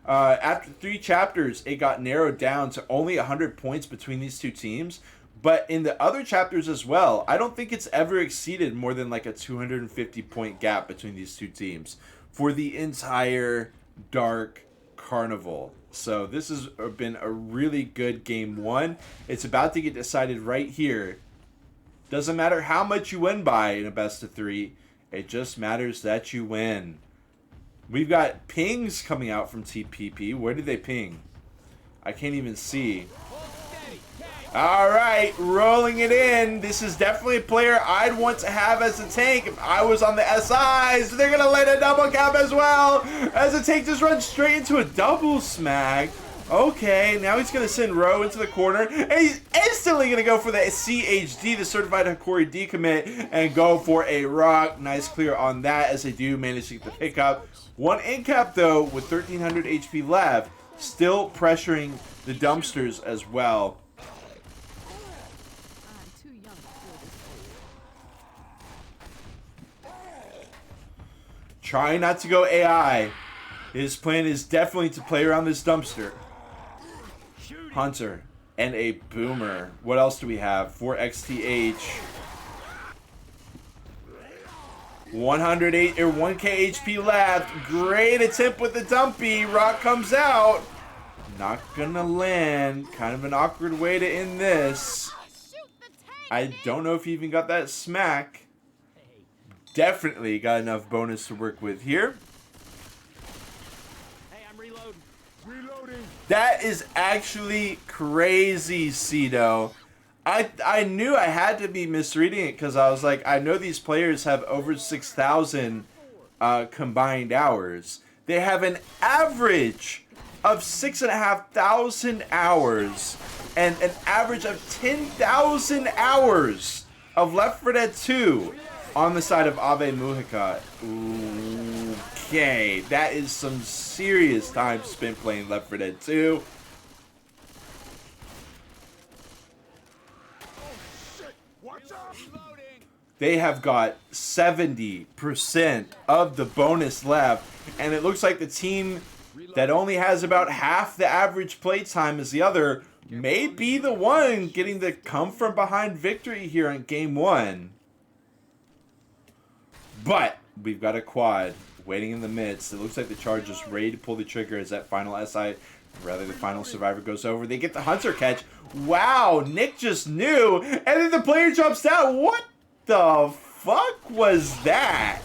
B: After 3 chapters, it got narrowed down to only 100 points between these two teams. But in the other chapters as well, I don't think it's ever exceeded more than like a 250 point gap between these two teams for the entire Dark Carnival. So this has been a really good game 1. It's about to get decided right here. Doesn't matter how much you win by in a best of 3. It just matters that you win. We've got pings coming out from TPP. Where did they ping? I can't even see. All right, rolling it in. This is definitely a player I'd want to have as a tank if I was on the SIs. They're going to let a double cap as well. As a tank just runs straight into a double smack. Okay, now he's going to send Ro into the corner. And he's instantly going to go for the CHD, the Certified Hikori decommit, and go for a rock. Nice clear on that as they do manage to get the pickup. 1 in cap, though, with 1,300 HP left. Still pressuring the dumpsters as well. Trying not to go AI. His plan is definitely to play around this dumpster. Hunter and a boomer. What else do we have? 4 XTH. 108 or 1k HP left. Great attempt with the dumpy. Rock comes out. Not gonna land. Kind of an awkward way to end this. I don't know if he even got that smack. Definitely got enough bonus to work with here.
C: Hey, I'm reloading. Reloading.
B: That is actually crazy, Cedo. I knew I had to be misreading it because I was like, I know these players have over 6,000 combined hours. They have an average of 6,500 hours and an average of 10,000 hours of Left 4 Dead 2 on the side of Ave Mujica. Okay, that is some serious time spent playing Left 4 Dead 2. They have got 70% of the bonus left, and it looks like the team that only has about half the average play time as the other may be the one getting the come from behind victory here on game 1. But we've got a quad waiting in the midst. It looks like the charge is ready to pull the trigger as that final SI, rather the final survivor goes over. They get the hunter catch. Wow, Nick just knew, and then the player jumps down. What the fuck was that?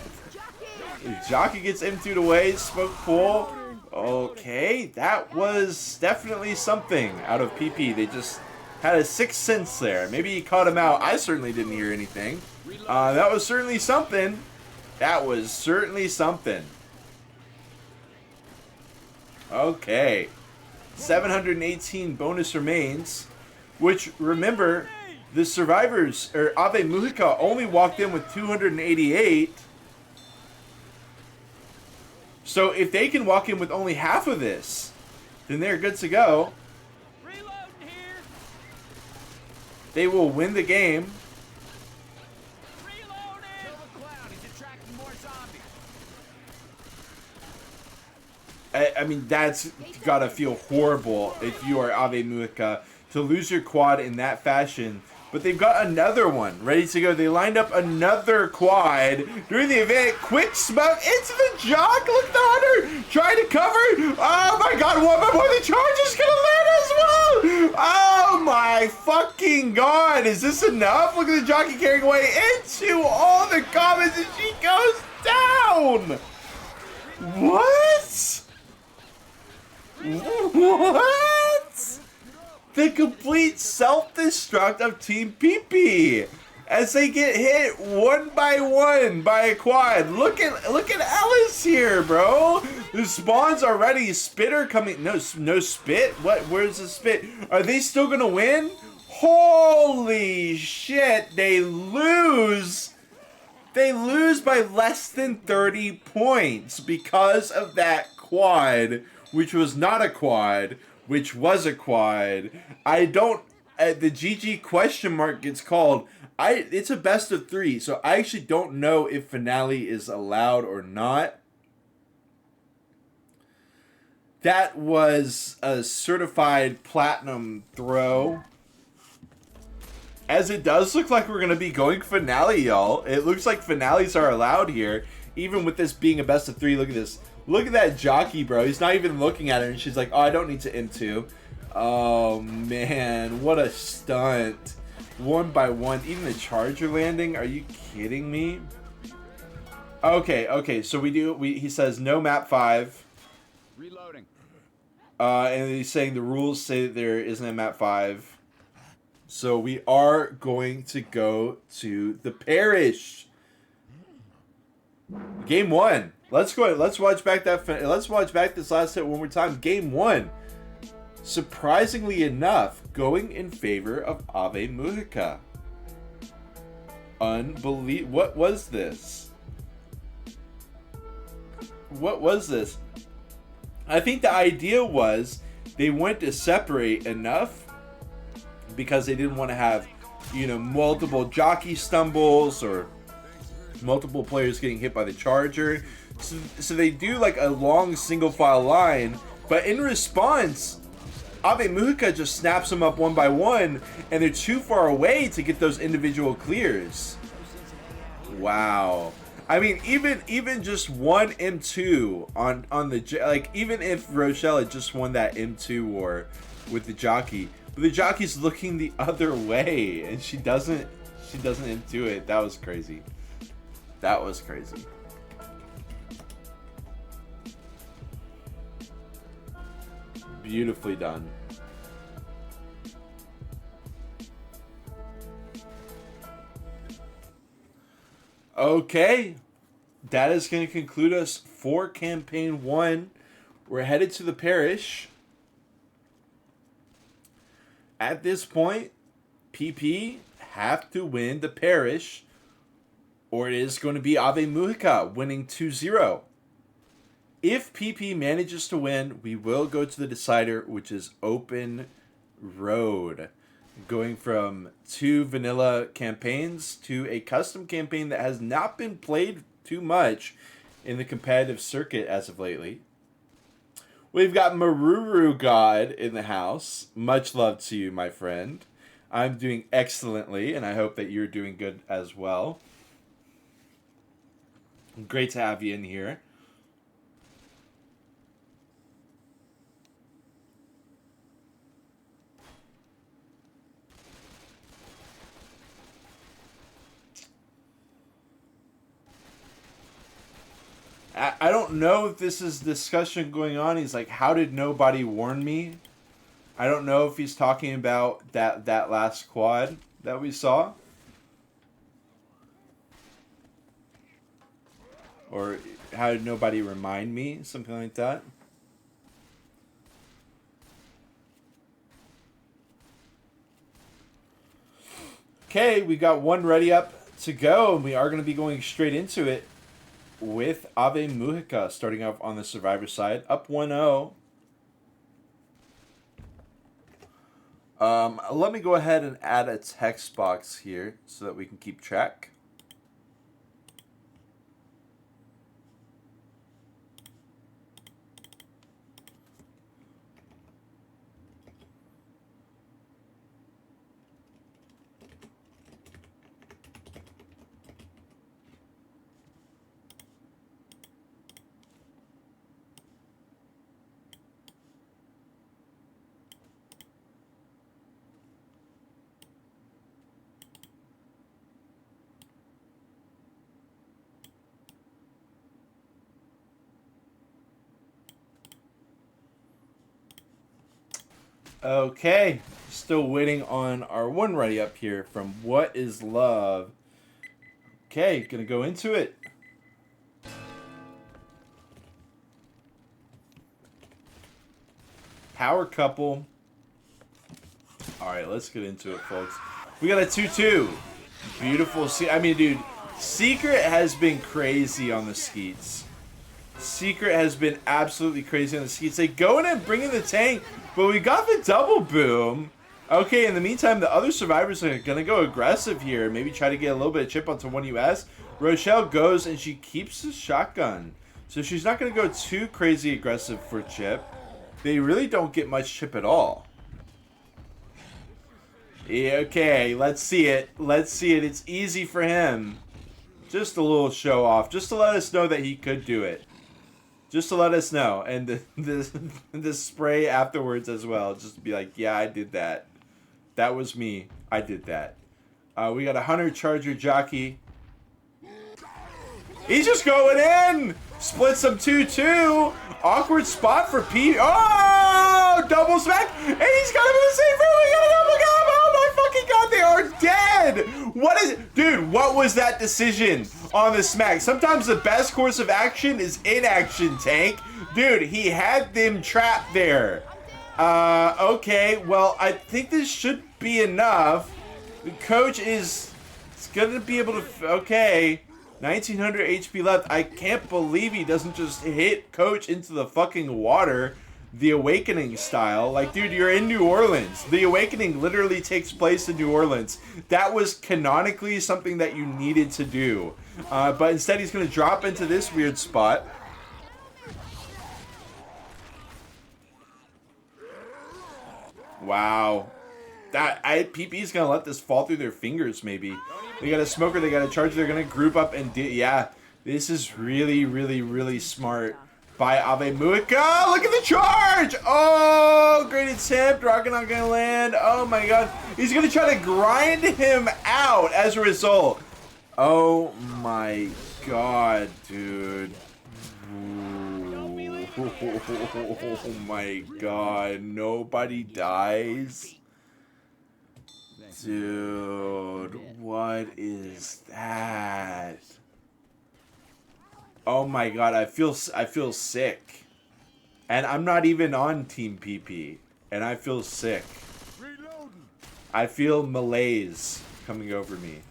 B: Jockey gets M2'd away, smoke full. Okay, that was definitely something out of PP. They just had a sixth sense there. Maybe he caught him out. I certainly didn't hear anything. That was certainly something. That was certainly something. Okay. 718 bonus remains, which, remember, the survivors, or Ave Mujica, only walked in with 288. So if they can walk in with only half of this, then they're good to go.
C: Reloading here.
B: They will win the game.
C: Reloading. Kill the clown. He's attracting more zombies.
B: I mean, that's gotta feel horrible if you are Ave Mujica to lose your quad in that fashion. But they've got another one ready to go. They lined up another quad during the event. Quick smoke into the jock. Look, the hunter trying to cover. Oh my god, one by one. The charge is gonna land as well. Oh my fucking god. Is this enough? Look at the jockey carrying away into all the comments and she goes down. What? What? The complete self-destruct of Team PP as they get hit one by one by a quad. Look at Ellis here, bro. The spawns already. Spitter coming. No spit. What? Where's the spit? Are they still gonna win? Holy shit! They lose. They lose by less than 30 points because of that quad, which was not a quad, which was a quad. I don't the GG question mark gets called. It's a best of 3, so I actually don't know if finale is allowed or not. That was a certified platinum throw. As it does look like we're going to be going finale, y'all. It looks like finales are allowed here, even with this being a best of 3. Look at this. Look at that jockey, bro. He's not even looking at her, and she's like, oh, I don't need to M2. Oh, man. What a stunt. 1 by 1. Even the charger landing? Are you kidding me? Okay. So he says no map 5.
C: Reloading.
B: And he's saying the rules say that there isn't a map 5. So we are going to go to the Parish. Game 1. Let's go. Let's watch back this last hit one more time. Game 1. Surprisingly enough, going in favor of Ave Mujica. Unbelievable. What was this? What was this? I think the idea was they wanted to separate enough because they didn't want to have, multiple jockey stumbles or multiple players getting hit by the charger. So they do like a long single file line, but in response, Ave Mujica just snaps them up 1 by 1, and they're too far away to get those individual clears. Wow. I mean, even just one M2 on the, like, even if Rochelle had just won that M2 war with the jockey, but the jockey's looking the other way, and she doesn't M2 it. That was crazy. That was crazy. Beautifully done. Okay, that is going to conclude us for campaign 1. We're headed to the Parish. At this point, PP have to win the Parish, or it is going to be Ave Mujica winning 2-0. If PP manages to win, we will go to the decider, which is open road. Going from 2 vanilla campaigns to a custom campaign that has not been played too much in the competitive circuit as of lately. We've got Maruru God in the house. Much love to you, my friend. I'm doing excellently, and I hope that you're doing good as well. Great to have you in here. I don't know if this is discussion going on. He's like, how did nobody warn me? I don't know if he's talking about that last quad that we saw. Or how did nobody remind me? Something like that. Okay, we got one ready up to go, and we are going to be going straight into it with Ave Mujica starting off on the survivor side, up 1-0. Let me go ahead and add a text box here so that we can keep track. Okay, still waiting on our one ready up here from What Is Love. Okay, gonna go into it. Power couple. Alright, let's get into it, folks. We got a 2-2. Beautiful. I mean, dude, Secret has been crazy on the skeets. Secret has been absolutely crazy on the skeets. They go in and bring in the tank, but we got the double boom. Okay, in the meantime, the other survivors are going to go aggressive here. Maybe try to get a little bit of chip onto one US. Rochelle goes and she keeps the shotgun. So she's not going to go too crazy aggressive for chip. They really don't get much chip at all. Yeah, okay, let's see it. Let's see it. It's easy for him. Just a little show off. Just to let us know that he could do it. Just to let us know. And the spray afterwards as well. Just to be like, yeah, I did that. That was me. I did that. We got a Hunter Charger jockey. He's just going in. Splits some 2-2. Awkward spot for Pete. Oh, double smack. And he's got him in the same room. We got a double gap. Oh my fucking god, they are dead. What is it? Dude, what was that decision on the smack? Sometimes the best course of action is inaction, Tank. Dude, he had them trapped there. Okay, well, I think this should be enough. The coach is gonna be able to, okay. 1900 HP left. I can't believe he doesn't just hit coach into the fucking water. The Awakening style. Like, dude, you're in New Orleans. The Awakening literally takes place in New Orleans. That was canonically something that you needed to do. But instead he's gonna drop into this weird spot. Wow. PP's gonna let this fall through their fingers, maybe. They got a smoker, they got a charger, they're gonna group up and yeah. This is really, really, really smart by Ave Mujica. Look at the charge! Oh, great attempt. Rocket not gonna land. Oh my god. He's gonna try to grind him out as a result. Oh my god, dude. Oh my god. Nobody dies. Dude, what is that? Oh my god, I feel sick. And I'm not even on Team PP. And I feel sick. I feel malaise coming over me.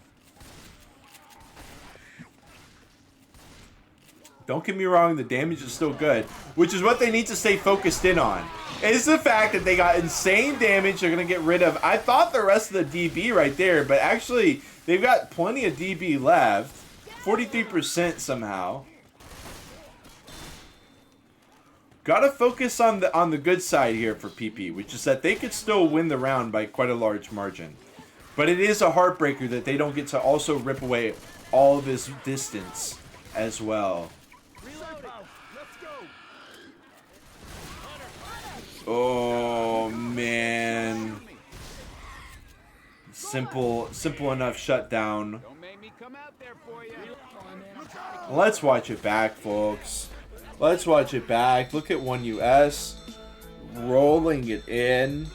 B: Don't get me wrong, the damage is still good, which is what they need to stay focused in on. Is the fact that they got insane damage they're going to get rid of. I thought the rest of the DB right there, but actually they've got plenty of DB left. 43% somehow. Gotta focus on the good side here for PP, which is that they could still win the round by quite a large margin. But it is a heartbreaker that they don't get to also rip away all this distance as well. Oh man. Simple enough shutdown. Let's watch it back, folks. Let's watch it back. Look at 1 US. Rolling it in.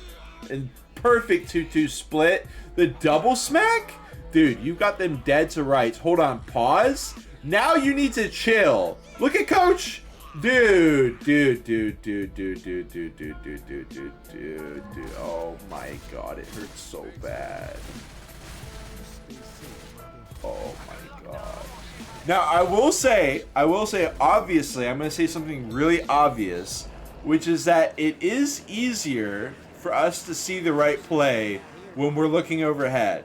B: And perfect 2-2 split. The double smack? Dude, you got them dead to rights. Hold on, pause. Now you need to chill. Look at coach. Dude. Oh my god, it hurts so bad. Oh my god. Now, I will say, obviously, I'm going to say something really obvious, which is that it is easier for us to see the right play when we're looking overhead.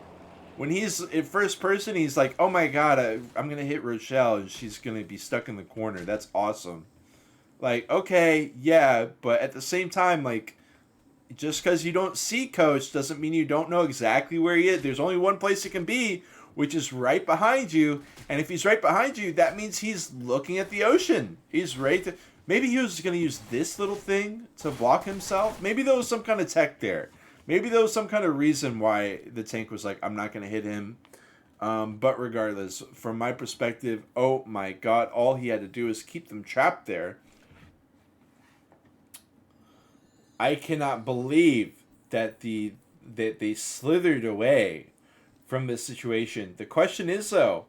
B: When he's in first person, he's like, oh my god, I'm going to hit Rochelle and she's going to be stuck in the corner. That's awesome. Like, okay, yeah, but at the same time, like, just because you don't see coach doesn't mean you don't know exactly where he is. There's only one place it can be, which is right behind you. And if he's right behind you, that means he's looking at the ocean. He's right there. Maybe he was going to use this little thing to block himself. Maybe there was some kind of tech there. Maybe there was some kind of reason why the tank was like, I'm not going to hit him. But regardless, from my perspective, oh my god, all he had to do is keep them trapped there. I cannot believe that they slithered away from this situation. The question is, though,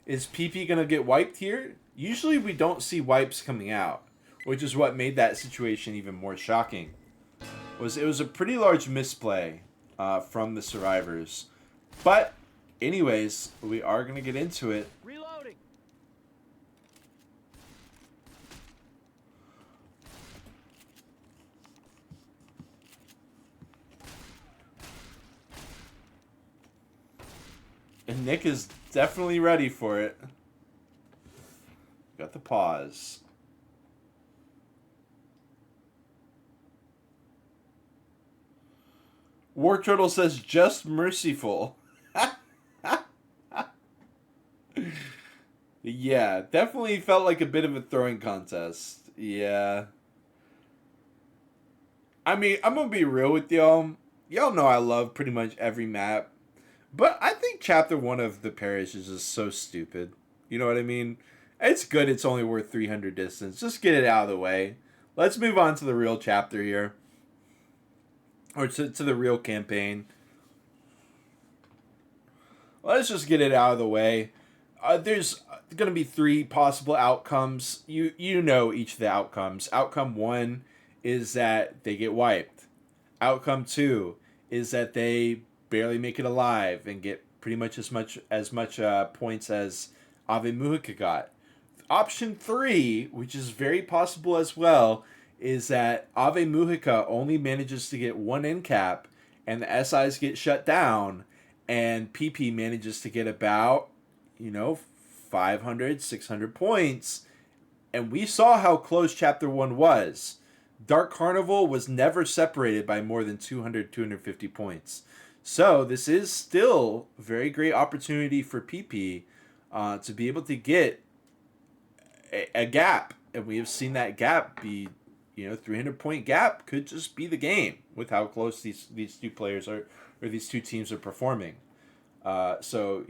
B: is PP going to get wiped here? Usually we don't see wipes coming out, which is what made that situation even more shocking. It was a pretty large misplay from the survivors. But anyways, we are going to get into it.
C: Reloading.
B: And Nick is definitely ready for it. Got the pause. War Turtle says, just merciful. Yeah, definitely felt like a bit of a throwing contest. Yeah. I mean, I'm going to be real with y'all. Y'all know I love pretty much every map. But I think Chapter 1 of the Parish is just so stupid. You know what I mean? It's good it's only worth 300 distance. Just get it out of the way. Let's move on to the real chapter here. Or to the real campaign. Let's just get it out of the way. There's going to be 3 possible outcomes. You know each of the outcomes. Outcome 1 is that they get wiped. Outcome 2 is that they barely make it alive and get pretty much as much points as Ave Mujica got. Option 3, which is very possible as well, is that Ave Mujica only manages to get 1 end cap and the SIs get shut down and PP manages to get about, 500, 600 points. And we saw how close Chapter 1 was. Dark Carnival was never separated by more than 200, 250 points. So this is still a very great opportunity for PP to be able to get a gap. And we have seen that gap be, 300-point gap could just be the game with how close these two players are, or these two teams are performing. So,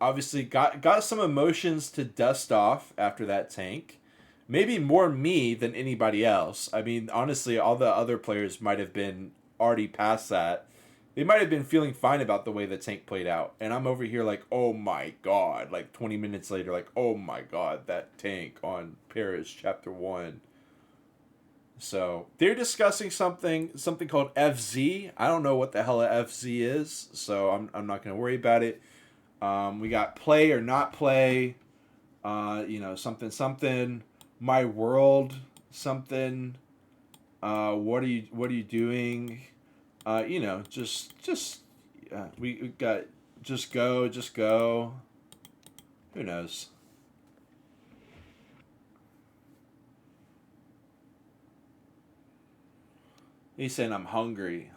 B: obviously got some emotions to dust off after that tank. Maybe more me than anybody else. I mean, honestly, all the other players might have been already past that. They might have been feeling fine about the way the tank played out. And I'm over here like, oh my god. Like 20 minutes later, like, oh my god, that tank on Parish Chapter 1. So they're discussing something called FZ. I don't know what the hell a FZ is, so I'm not going to worry about it. We got play or not play, something. My world, something. What are you doing? We got just go. Who knows? He's saying I'm hungry.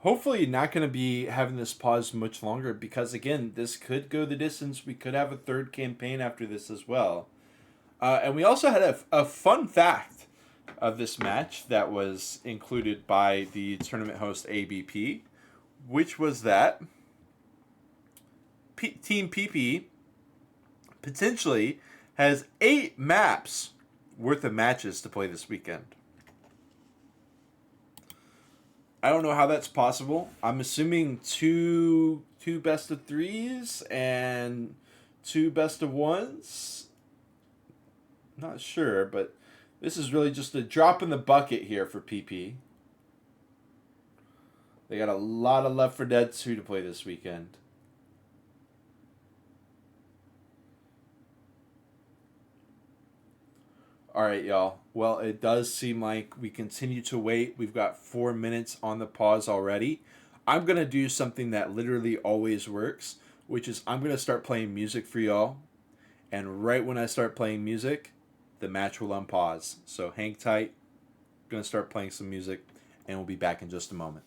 B: Hopefully not going to be having this pause much longer because, again, this could go the distance. We could have a 3rd campaign after this as well. And we also had a fun fact of this match that was included by the tournament host ABP, which was that Team PP potentially has 8 maps worth of matches to play this weekend. I don't know how that's possible. I'm assuming two best of 3s and 2 best of 1s. Not sure, but this is really just a drop in the bucket here for PP. They got a lot of Left 4 Dead 2 to play this weekend. All right, y'all. Well, it does seem like we continue to wait. We've got 4 minutes on the pause already. I'm going to do something that literally always works, which is I'm going to start playing music for y'all. And right when I start playing music, the match will unpause. So hang tight. I'm going to start playing some music, and we'll be back in just a moment.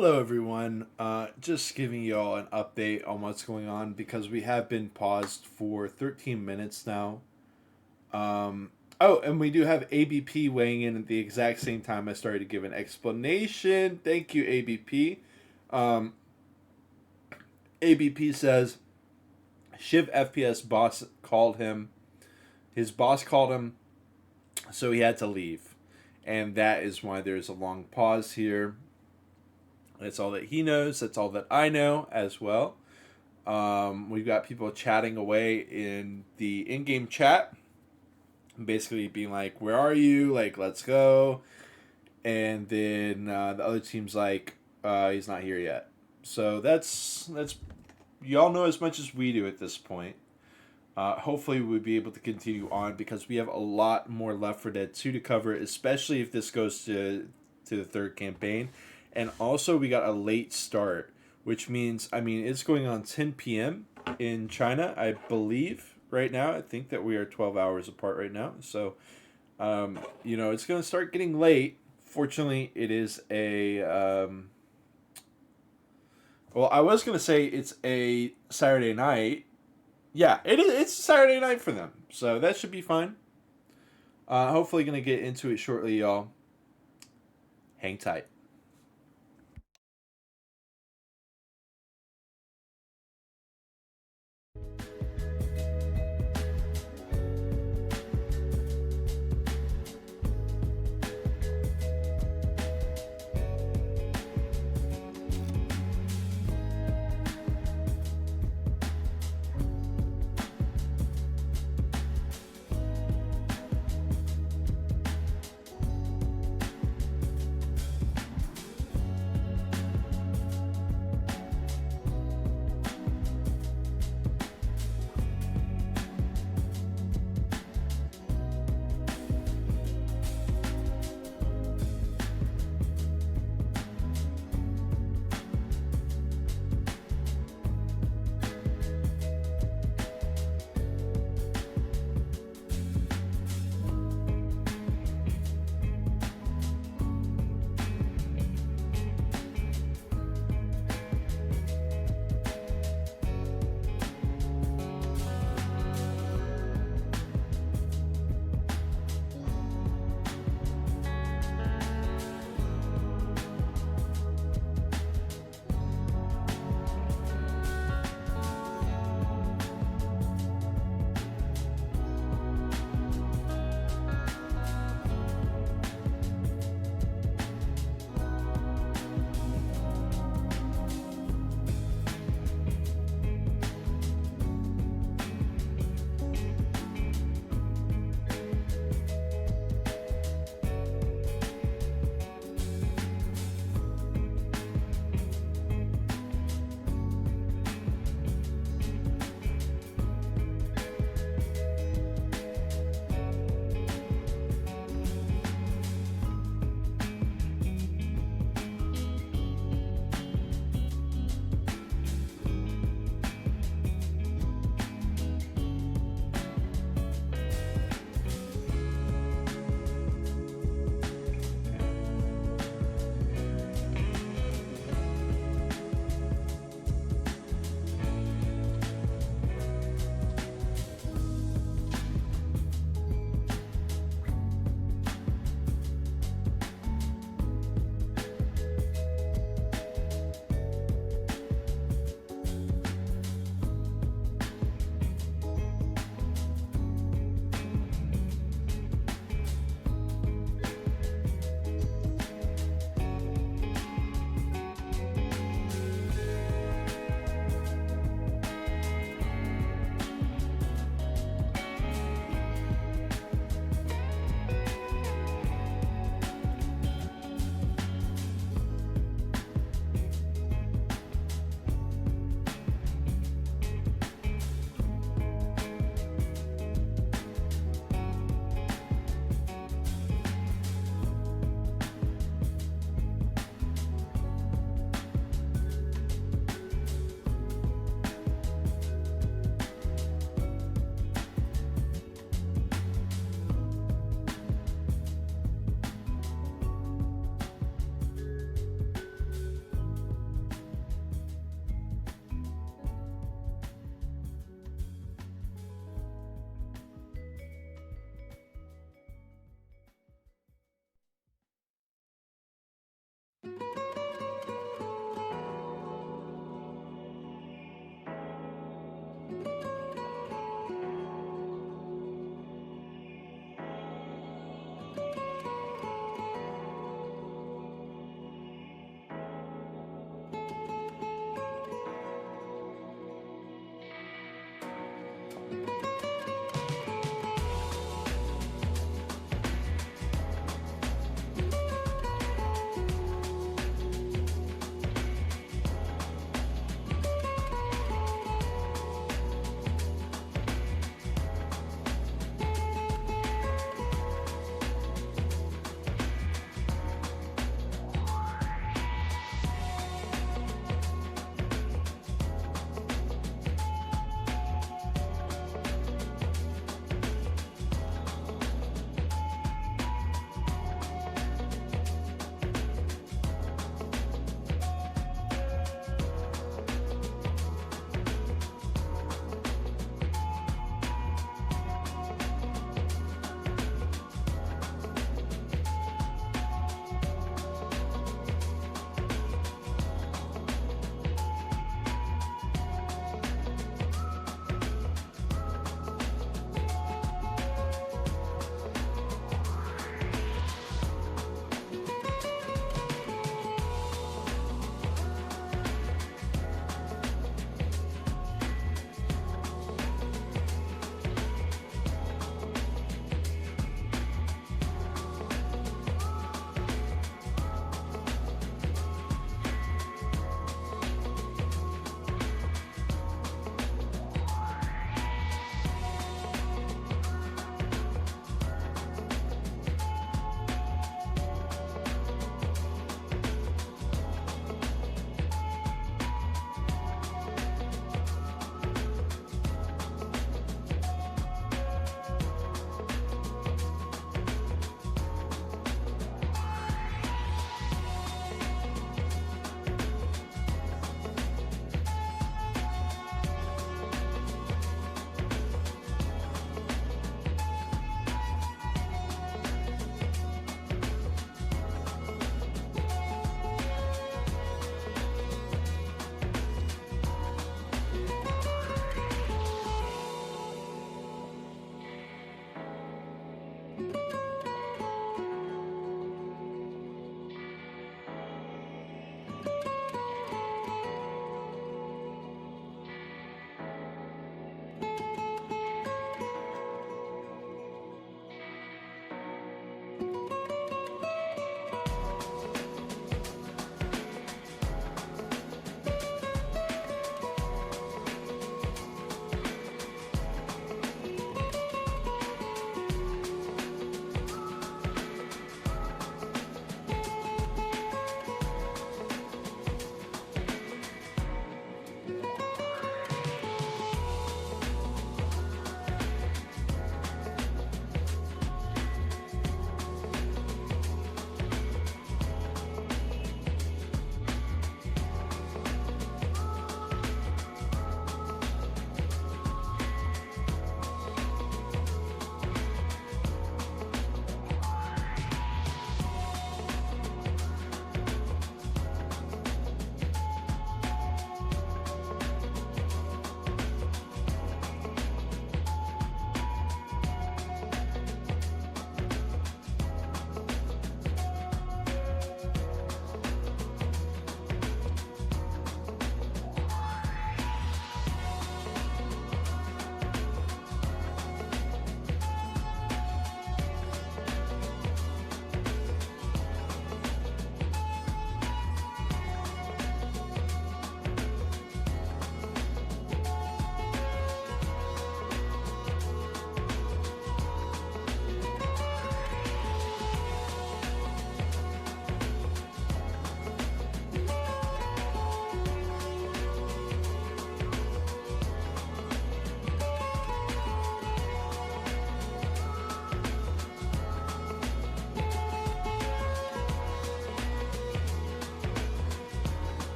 B: Hello, everyone. Just giving you all an update on what's going on because we have been paused for 13 minutes now. Oh, and we do have ABP weighing in at the exact same time I started to give an explanation. Thank you, ABP. ABP says Shiv FPS boss called him. His boss called him, so he had to leave. And that is why there's a long pause here. That's all that he knows. That's all that I know as well. We've got people chatting away in the in-game chat, basically being like, "Where are you? Like, let's go." And then the other team's like, "He's not here yet." So that's y'all know as much as we do at this point. Hopefully we'll be able to continue on because we have a lot more Left 4 Dead 2 to cover, especially if this goes to the third campaign. And also we got a late start, which means, it's going on 10 p.m. in China, I believe, right now. I think that we are 12 hours apart right now. So, it's going to start getting late. Fortunately, it is a... well, I was going to say it's a Saturday night. Yeah, it is. It's Saturday night for them, so that should be fine. Hopefully going to get into it shortly, y'all. Hang tight.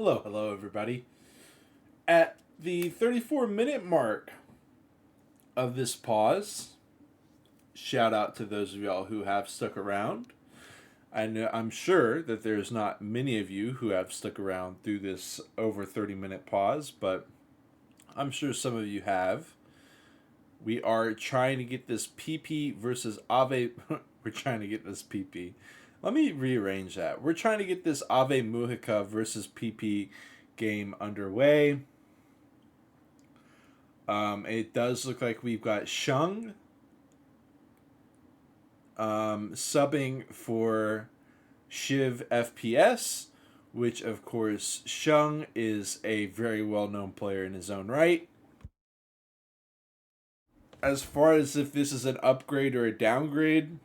B: Hello, everybody. At the 34-minute mark of this pause, shout out to those of y'all who have stuck around. I'm sure that there's not many of you who have stuck around through this over 30-minute pause, but I'm sure some of you have. We are trying to get this PP versus Ave. We're trying to get this PP. Let me rearrange that. We're trying to get this Ave Mujica versus PP game underway. It does look like we've got Shung subbing for Shiv FPS, which of course Shung is a very well-known player in his own right. As far as if this is an upgrade or a downgrade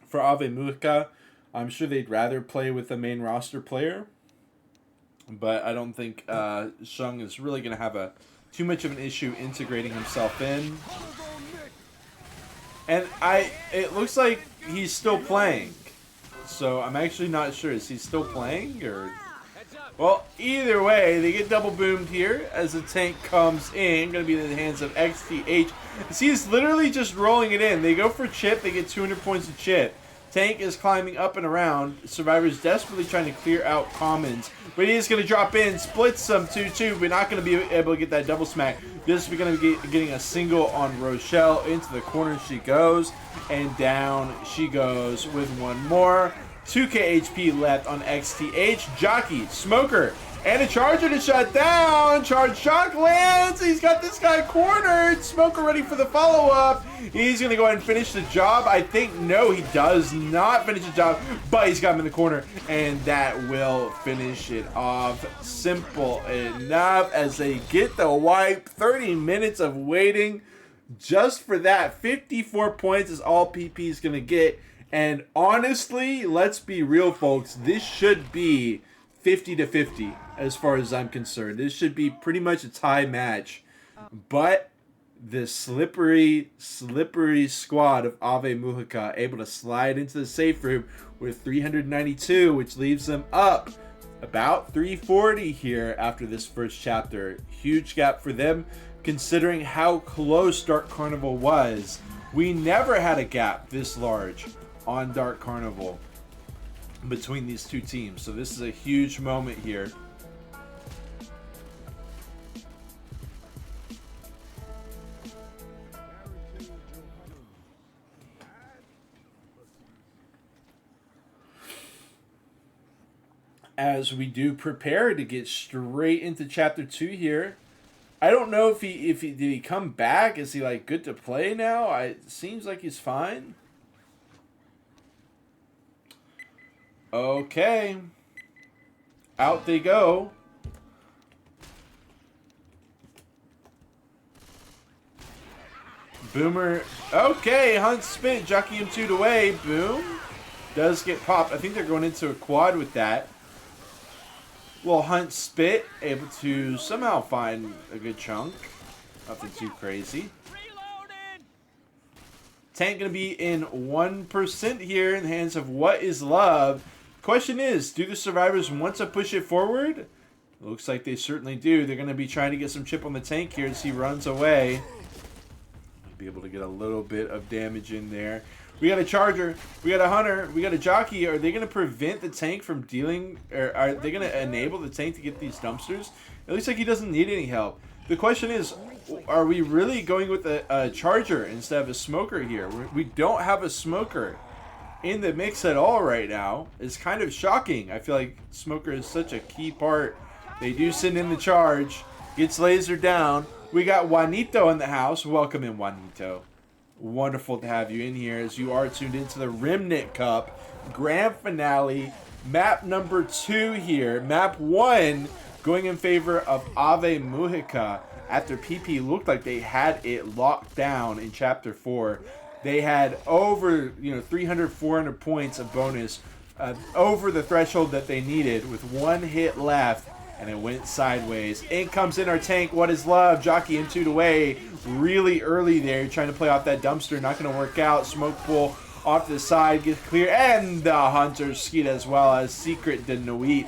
B: for Ave Mujica, I'm sure they'd rather play with the main roster player, but I don't think Shung is really going to have too much of an issue integrating himself in. And it looks like he's still playing, so I'm actually not sure. Is he still playing or? Well, either way, they get double boomed here as the tank comes in. Going to be in the hands of XTH. See, he's literally just rolling it in. They go for chip. They get 200 points of chip. Tank is climbing up and around. Survivor's desperately trying to clear out commons. But he is going to drop in. Splits some 2-2. We're not going to be able to get that double smack. Just we're going to be getting a single on Rochelle. Into the corner she goes. And down she goes with one more. 2k HP left on XTH. Jockey, Smoker, and a Charger to shut down. Charge Shock lands. He's got this guy cornered. Smoker ready for the follow-up. He's going to go ahead and finish the job. I think, no, he does not finish the job, but he's got him in the corner, and that will finish it off. Simple enough as they get the wipe. 30 minutes of waiting just for that. 54 points is all PP is going to get. And honestly, let's be real, folks. This should be 50-50 as far as I'm concerned. This should be pretty much a tie match. But the slippery squad of Ave Mujica able to slide into the safe room with 392, which leaves them up about 340 here after this first chapter. Huge gap for them considering how close Dark Carnival was. We never had a gap this large on Dark Carnival between these two teams, so this is a huge moment here. As we do prepare to get straight into chapter 2 here. I don't know if he did he come back? Is he like good to play now? It seems like he's fine. Okay. Out they go. Boomer. Okay, Hunt spin. Jockey him 2 away. Boom. Does get popped. I think they're going into a quad with that. Well, Hunt spit. Able to somehow find a good chunk. Nothing too crazy. Tank going to be in 1% here in the hands of What Is Love. Question is, do the survivors want to push it forward? Looks like they certainly do. They're going to be trying to get some chip on the tank here as he runs away. Be able to get a little bit of damage in there. We got a Charger. We got a Hunter. We got a Jockey. Are they going to prevent the tank from dealing? Or are they going to enable the tank to get these dumpsters? It looks like he doesn't need any help. The question is, are we really going with a Charger instead of a Smoker here? We don't have a Smoker in the mix at all right now. It's kind of shocking. I feel like Smoker is such a key part. They do send in the charge. Gets lasered down. We got Juanito in the house. Welcome in, Juanito. Wonderful to have you in here as you are tuned into the Remnant Cup Grand Finale. Map number 2 here. Map 1 going in favor of Ave Mujica after PP looked like they had it locked down in Chapter 4. They had over 300, 400 points of bonus over the threshold that they needed with 1 hit left, and it went sideways. In comes in our tank. What Is Love? Jockey in 2 away. Really early there, trying to play off that dumpster. Not going to work out. Smoke pull off to the side, gets clear, and the Hunter Skeet as well as Secret de Nuit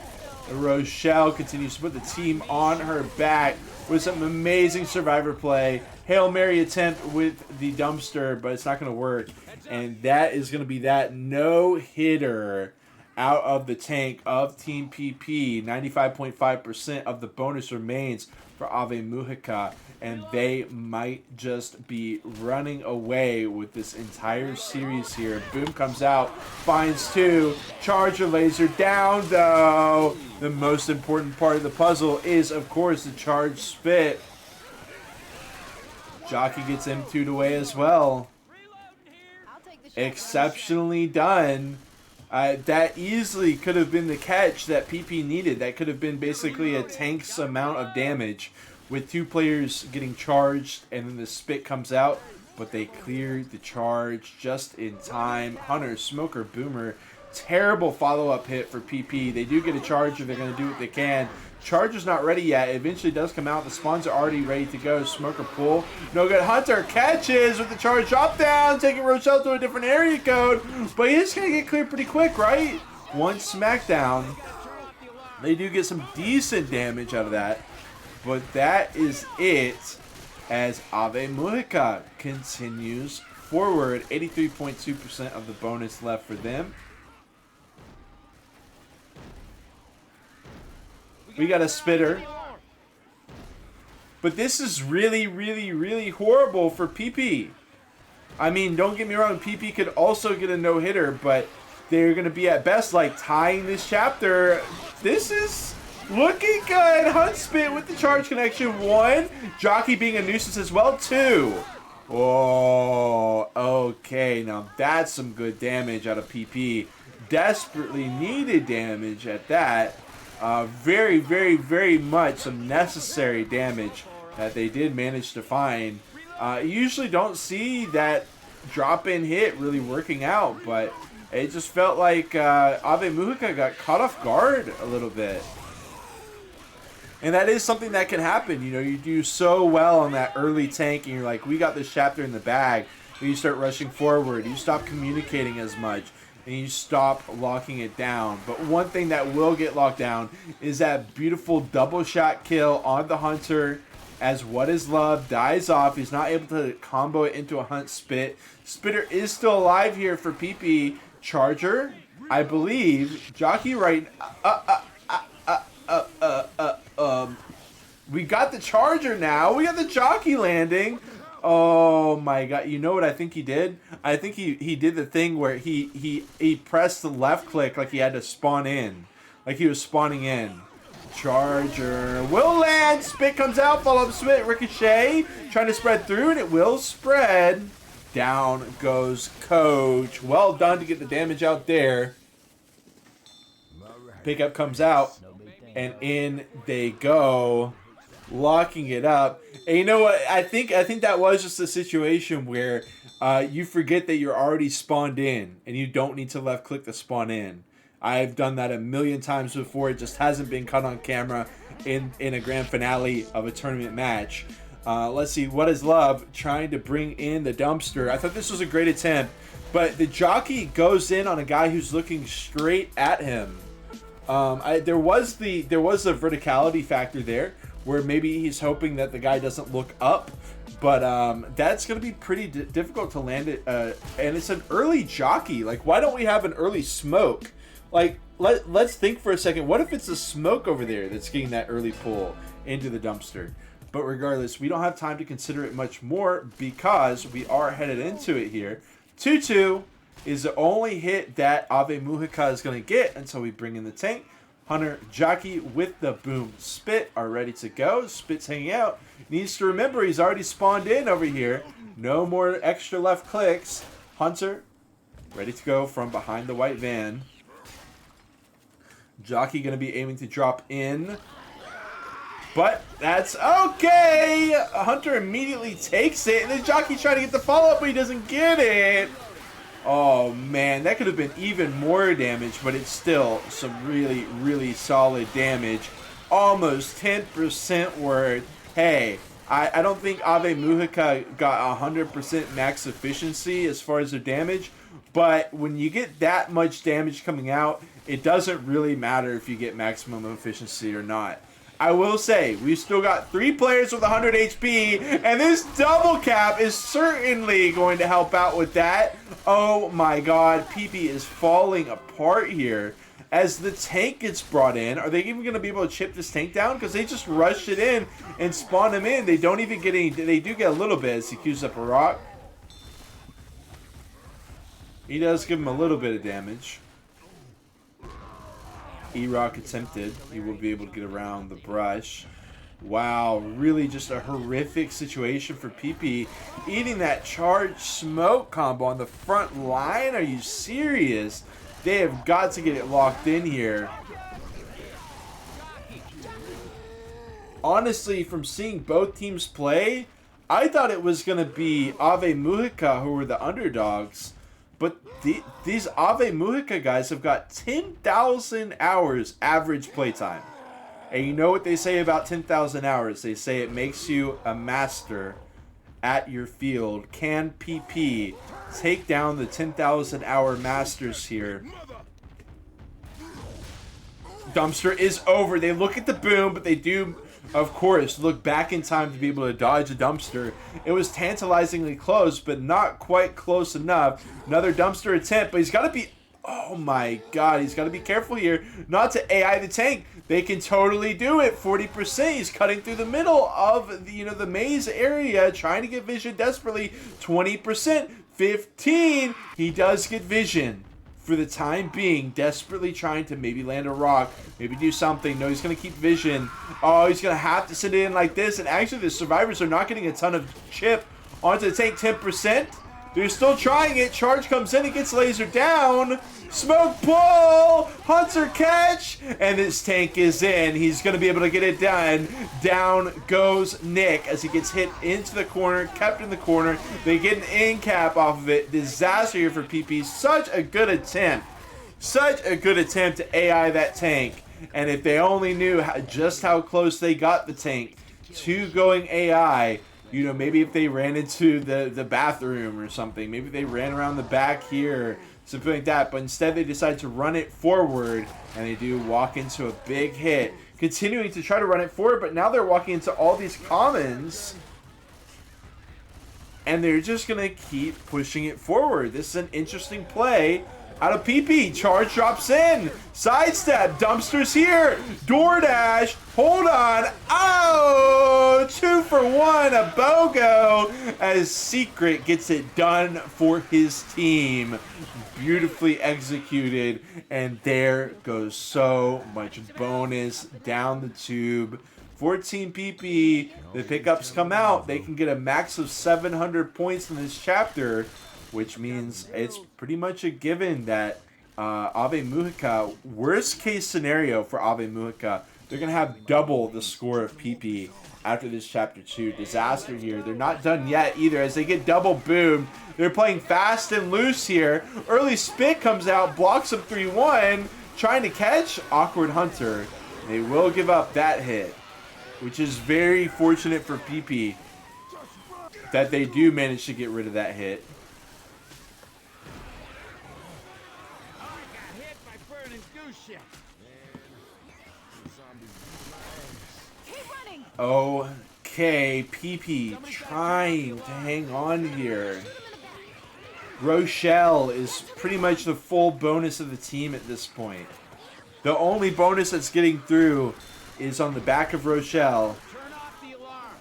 B: Rochelle continues to put the team on her back with some amazing survivor play. Hail Mary attempt with the dumpster, but it's not going to work. And that is going to be that no-hitter out of the tank of Team PP. 95.5% of the bonus remains for Ave Mujica, and they might just be running away with this entire series here. Boom comes out, finds two. Charger laser down, though. The most important part of the puzzle is, of course, the charged spit. Jockey gets M2'd away as well. Exceptionally done. That easily could have been the catch that PP needed. That could have been basically a tank's amount of damage with two players getting charged, and then the spit comes out, but they cleared the charge just in time. Hunter, Smoker, Boomer. Terrible follow-up hit for PP. They do get a charge if they're going to do what they can. Charger's not ready yet. It eventually does come out. The spawns are already ready to go. Smoker pull. No good. Hunter catches with the charge drop down, taking Rochelle to a different area code. But he's going to get cleared pretty quick, right? One smackdown. They do get some decent damage out of that. But that is it as Ave Mujica continues forward. 83.2% of the bonus left for them. We got a spitter. But this is really, really, really horrible for PP. I mean, don't get me wrong, PP could also get a no-hitter, but they're going to be at best like tying this chapter. This is looking good. Hunt spit with the charge connection. One. Jockey being a nuisance as well. Two. Oh, okay. Now that's some good damage out of PP. Desperately needed damage at that. Very, very, very much some necessary damage that they did manage to find. You usually don't see that drop-in hit really working out, but it just felt like Ave Mujica got caught off guard a little bit. And that is something that can happen. You know, you do so well on that early tank, and you're like, we got this chapter in the bag. And you start rushing forward. You stop communicating as much. And you stop locking it down. But one thing that will get locked down is that beautiful double shot kill on the Hunter as What Is Love dies off. He's not able to combo it into a Hunt spit. Spitter is still alive here for PP. Charger, I believe. Jockey right. We got the Charger now. We got the Jockey landing. Oh my god, you know what I think he did? I think he did the thing where he pressed the left click like he had to spawn in. Like he was spawning in. Charger will land, spit comes out, follow up spit, ricochet, trying to spread through, and it will spread. Down goes Coach. Well done to get the damage out there. Pickup comes out, and in they go. Locking it up. And you know what? I think that was just a situation where you forget that you're already spawned in and you don't need to left click to spawn in. I've done that a million times before. It just hasn't been caught on camera in a grand finale of a tournament match. Let's see. What Is Love trying to bring in the dumpster. I thought this was a great attempt, but the Jockey goes in on a guy who's looking straight at him. There was the verticality factor there, where maybe he's hoping that the guy doesn't look up, but that's going to be pretty difficult to land it. And it's an early Jockey. Like, why don't we have an early smoke? Like, let's think for a second. What if it's a smoke over there that's getting that early pull into the dumpster? But regardless, we don't have time to consider it much more because we are headed into it here. 2-2 is the only hit that Ave Mujica is going to get until we bring in the tank. Hunter, Jockey with the boom spit are ready to go. Spit's hanging out. Needs to remember he's already spawned in over here. No more extra left clicks. Hunter, ready to go from behind the white van. Jockey going to be aiming to drop in. But that's okay. Hunter immediately takes it. And then Jockey trying to get the follow-up, but he doesn't get it. Oh, man, that could have been even more damage, but it's still some really, really solid damage. Almost 10% worth. Hey, I don't think Ave Mujica got 100% max efficiency as far as their damage, but when you get that much damage coming out it doesn't really matter if you get maximum efficiency or not. I will say, we've still got 3 players with 100 HP, and this double cap is certainly going to help out with that. Oh my god, PP is falling apart here. As the tank gets brought in, are they even going to be able to chip this tank down? Because they just rushed it in and spawned him in. They don't even get any, they do get a little bit as he queues up a rock. He does give him a little bit of damage. E-Rock attempted. He will be able to get around the brush. Wow, really just a horrific situation for PP. Eating that charged smoke combo on the front line? Are you serious? They have got to get it locked in here. Honestly, from seeing both teams play, I thought it was going to be Ave Mujica who were the underdogs. But these Ave Mujica guys have got 10,000 hours average playtime. And you know what they say about 10,000 hours? They say it makes you a master at your field. Can PP take down the 10,000 hour masters here? Dumpster is over. They look at the boom, but they do, of course, look back in time to be able to dodge a dumpster. It was tantalizingly close, but not quite close enough. Another dumpster attempt, but he's got to be... Oh my god, he's got to be careful here not to AI the tank. They can totally do it. 40%. He's cutting through the middle of the, the maze area, trying to get vision desperately. 20%. 15. He does get vision. For the time being, desperately trying to maybe land a rock, maybe do something. No, he's going to keep vision. Oh, he's going to have to send it in like this. And actually, the survivors are not getting a ton of chip onto the tank. 10%. They're still trying it. Charge comes in and gets lasered down. Smoke pull. Hunter catch. And this tank is in. He's going to be able to get it done. Down goes Nick as he gets hit into the corner. Kept in the corner. They get an in cap off of it. Disaster here for PP. Such a good attempt. Such a good attempt to AI that tank. And if they only knew just how close they got the tank to going AI... maybe if they ran into the bathroom or something. Maybe they ran around the back here, something like that. But instead they decide to run it forward, and they do walk into a big hit. Continuing to try to run it forward, but now they're walking into all these commons. And they're just going to keep pushing it forward. This is an interesting play. Out of PP, charge drops in, sidestep, dumpsters here, DoorDash, hold on, oh, 2 for 1, a BOGO, as Secret gets it done for his team. Beautifully executed, and there goes so much bonus down the tube. 14 PP, the pickups come out, they can get a max of 700 points in this chapter, which means it's pretty much a given that Ave Mujica, worst case scenario for Ave Mujica, they're going to have double the score of PP after this chapter 2. Disaster here. They're not done yet either as they get double boomed. They're playing fast and loose here. Early spit comes out, blocks them 3-1, trying to catch Awkward Hunter. They will give up that hit, which is very fortunate for PP that they do manage to get rid of that hit. Okay, PP trying to hang on here. Rochelle is pretty much the full bonus of the team at this point. The only bonus that's getting through is on the back of Rochelle.
C: Turn off the alarm.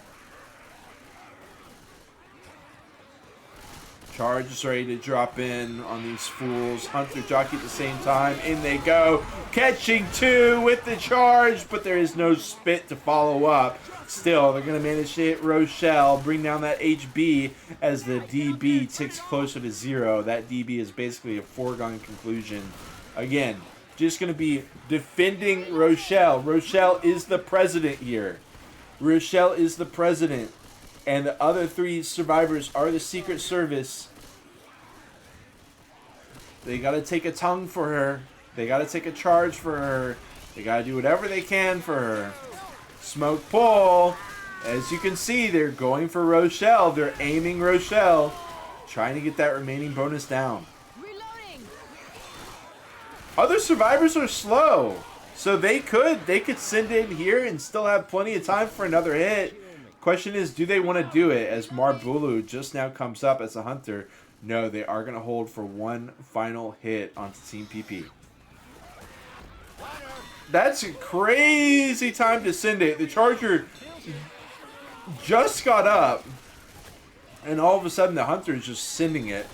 B: Charge is ready to drop in on these fools. Hunter, Jockey at the same time. In they go. Catching 2 with the charge, but there is no spit to follow up. Still, they're going to manage to hit Rochelle, bring down that HB as the DB ticks closer to 0. That DB is basically a foregone conclusion. Again, just going to be defending Rochelle. Rochelle is the president here. Rochelle is the president. And the other 3 survivors are the Secret Service. They got to take a tongue for her. They got to take a charge for her. They got to do whatever they can for her. Smoke pull. As you can see, they're going for Rochelle. They're aiming Rochelle. Trying to get that remaining bonus down.
D: Reloading.
B: Other survivors are slow, so they could send in here and still have plenty of time for another hit. Question is, do they want to do it as Marbulu just now comes up as a hunter? No, they are going to hold for one final hit onto Team PP. That's a crazy time to send it. The Charger just got up, and all of a sudden the hunter is just sending it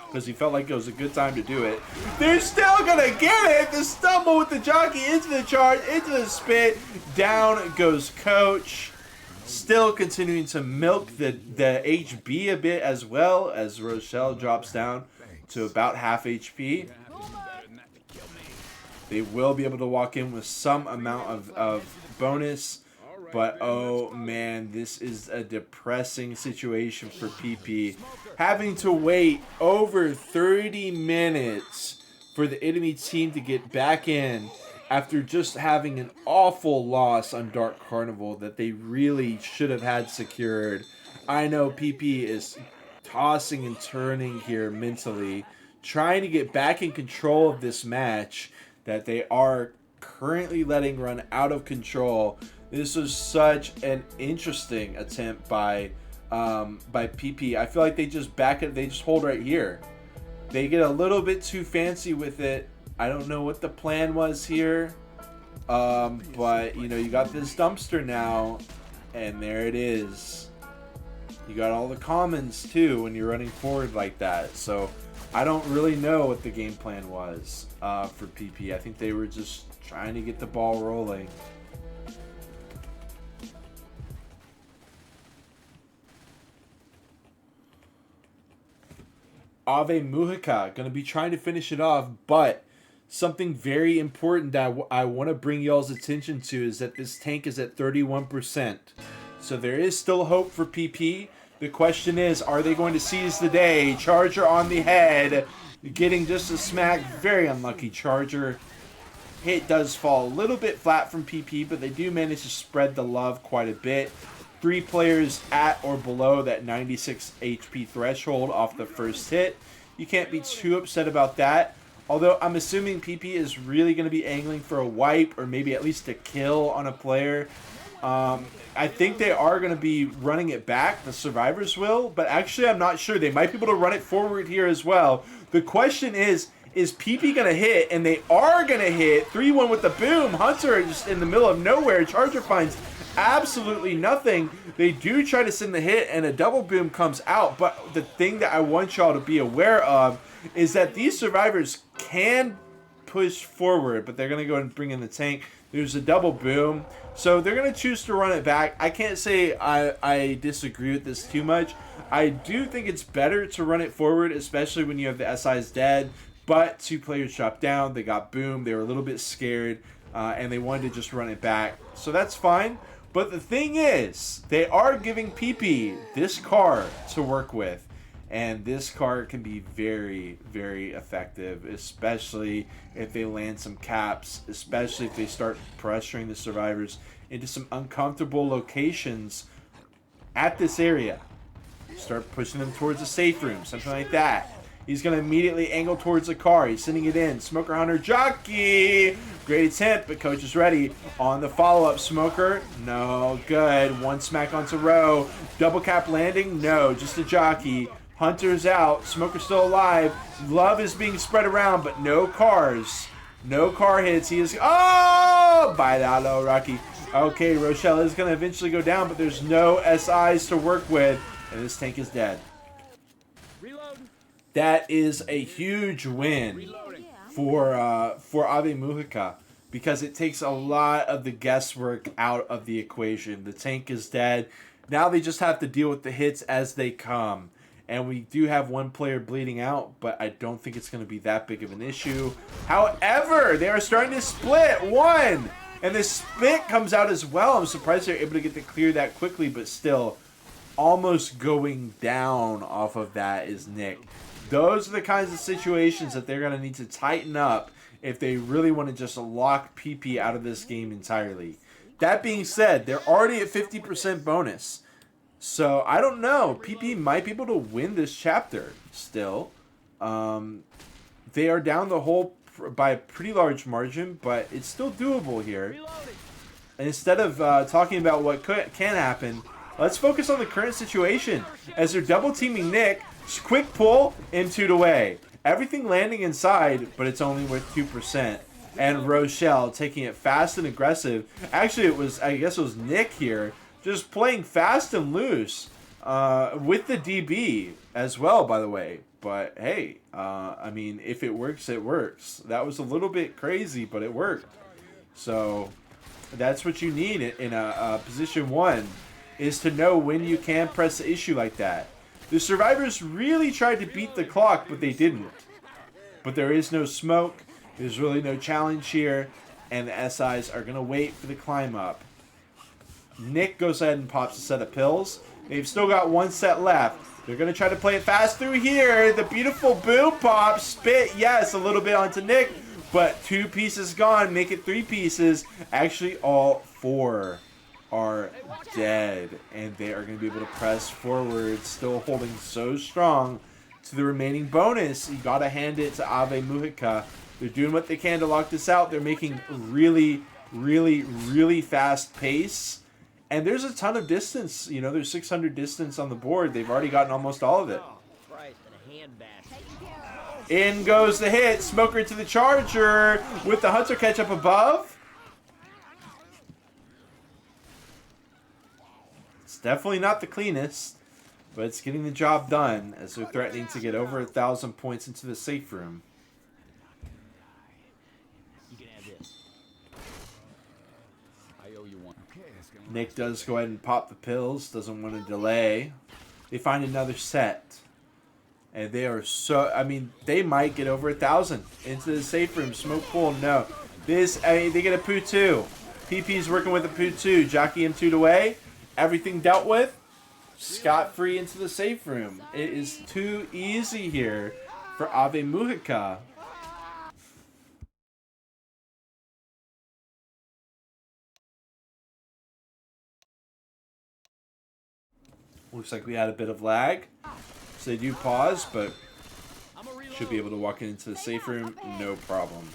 B: because he felt like it was a good time to do it. They're still gonna get it. The stumble with the jockey into the charge, into the spit. Down goes Coach. Still continuing to milk the HB a bit as well as Rochelle drops down to about half HP. They will be able to walk in with some amount of bonus. But, oh, man, this is a depressing situation for PP. Having to wait over 30 minutes for the enemy team to get back in after just having an awful loss on Dark Carnival that they really should have had secured. I know PP is tossing and turning here mentally, trying to get back in control of this match that they are currently letting run out of control. This was such an interesting attempt by PP. I feel like they just back it. They just hold right here. They get a little bit too fancy with it. I don't know what the plan was here, but you know, you got this dumpster now, and there it is. You got all the commons too when you're running forward like that. So I don't really know what the game plan was for PP. I think they were just trying to get the ball rolling. Ave Mujica going to be trying to finish it off, but something very important that I want to bring y'all's attention to is that this tank is at 31%. So there is still hope for PP. The question is, are they going to seize the day? Charger on the head, getting just a smack. Very unlucky Charger. Hit does fall a little bit flat from PP, but they do manage to spread the love quite a bit. 3 players at or below that 96 HP threshold off the first hit. You can't be too upset about that. Although I'm assuming PP is really going to be angling for a wipe or maybe at least a kill on a player. I think they are going to be running it back. The survivors will. But actually, I'm not sure. They might be able to run it forward here as well. The question is PP going to hit? And they are going to hit. 3-1 with the boom. Hunter just in the middle of nowhere. Charger finds absolutely nothing. They do try to send the hit and a double boom comes out, but the thing that I want y'all to be aware of is that these survivors can push forward, but they're going to go and bring in the tank. There's a double boom, so they're going to choose to run it back. I can't say I disagree with this too much. I do think it's better to run it forward, especially when you have the SIs dead, but 2 players dropped down. They got boom. They were a little bit scared, and they wanted to just run it back, so that's fine. But the thing is, they are giving PP this car to work with. And this car can be very, very effective, especially if they land some caps, especially if they start pressuring the survivors into some uncomfortable locations at this area. Start pushing them towards a safe room, something like that. He's going to immediately angle towards the car. He's sending it in. Smoker Hunter Jockey. Great attempt, but Coach is ready. On the follow-up, Smoker. No, good. 1 smack onto Row. Double cap landing. No, just a Jockey. Hunter's out. Smoker's still alive. Love is being spread around, but no cars. No car hits. He is... Oh! By that low, Rocky. Okay, Rochelle is going to eventually go down, but there's no SIs to work with, and this tank is dead. That is a huge win for Ave Mujica because it takes a lot of the guesswork out of the equation. The tank is dead. Now they just have to deal with the hits as they come. And we do have 1 player bleeding out, but I don't think it's going to be that big of an issue. However, they are starting to split. 1! And the spit comes out as well. I'm surprised they're able to get to clear that quickly, but still, almost going down off of that is Nick. Those are the kinds of situations that they're going to need to tighten up if they really want to just lock PP out of this game entirely. That being said, they're already at 50% bonus. So, I don't know. PP might be able to win this chapter still. They are down the whole by a pretty large margin, but it's still doable here.
C: Reloading.
B: And instead of talking about what can happen, let's focus on the current situation. As they're double teaming Nick, quick pull, and 2 away. Everything landing inside, but it's only worth 2%. And Rochelle taking it fast and aggressive. Actually, I guess it was Nick here, just playing fast and loose with the DB as well, by the way. But hey, I mean, if it works, it works. That was a little bit crazy, but it worked. So that's what you need in a position 1, is to know when you can press the issue like that. The survivors really tried to beat the clock, but they didn't. But there is no smoke. There's really no challenge here. And the SIs are going to wait for the climb up. Nick goes ahead and pops a set of pills. They've still got 1 set left. They're going to try to play it fast through here. The beautiful boom pop. Spit, yes, a little bit onto Nick. But 2 pieces gone. Make it 3 pieces. Actually, all 4 are dead. And they are going to be able to press forward. Still holding so strong to the remaining bonus. You got to hand it to Ave Mujica. They're doing what they can to lock this out. They're making really, really, really fast pace. And there's a ton of distance. You know, there's 600 distance on the board. They've already gotten almost all of it. In goes the hit. Smoker to the charger with the Hunter catch up above. It's definitely not the cleanest, but it's getting the job done as they're threatening to get over 1,000 points into the safe room. Nick does go ahead and pop the pills. Doesn't want to delay. They find another set. And they are so... I mean, they might get over 1,000 into the safe room. Smoke pool, no. They get a poo 2. PP's working with a poo 2. Jockey him 2 away. Everything dealt with. Scot-free into the safe room. It is too easy here for Ave Mujica. Looks like we had a bit of lag. So they do pause, but should be able to walk into the safe room, no problem.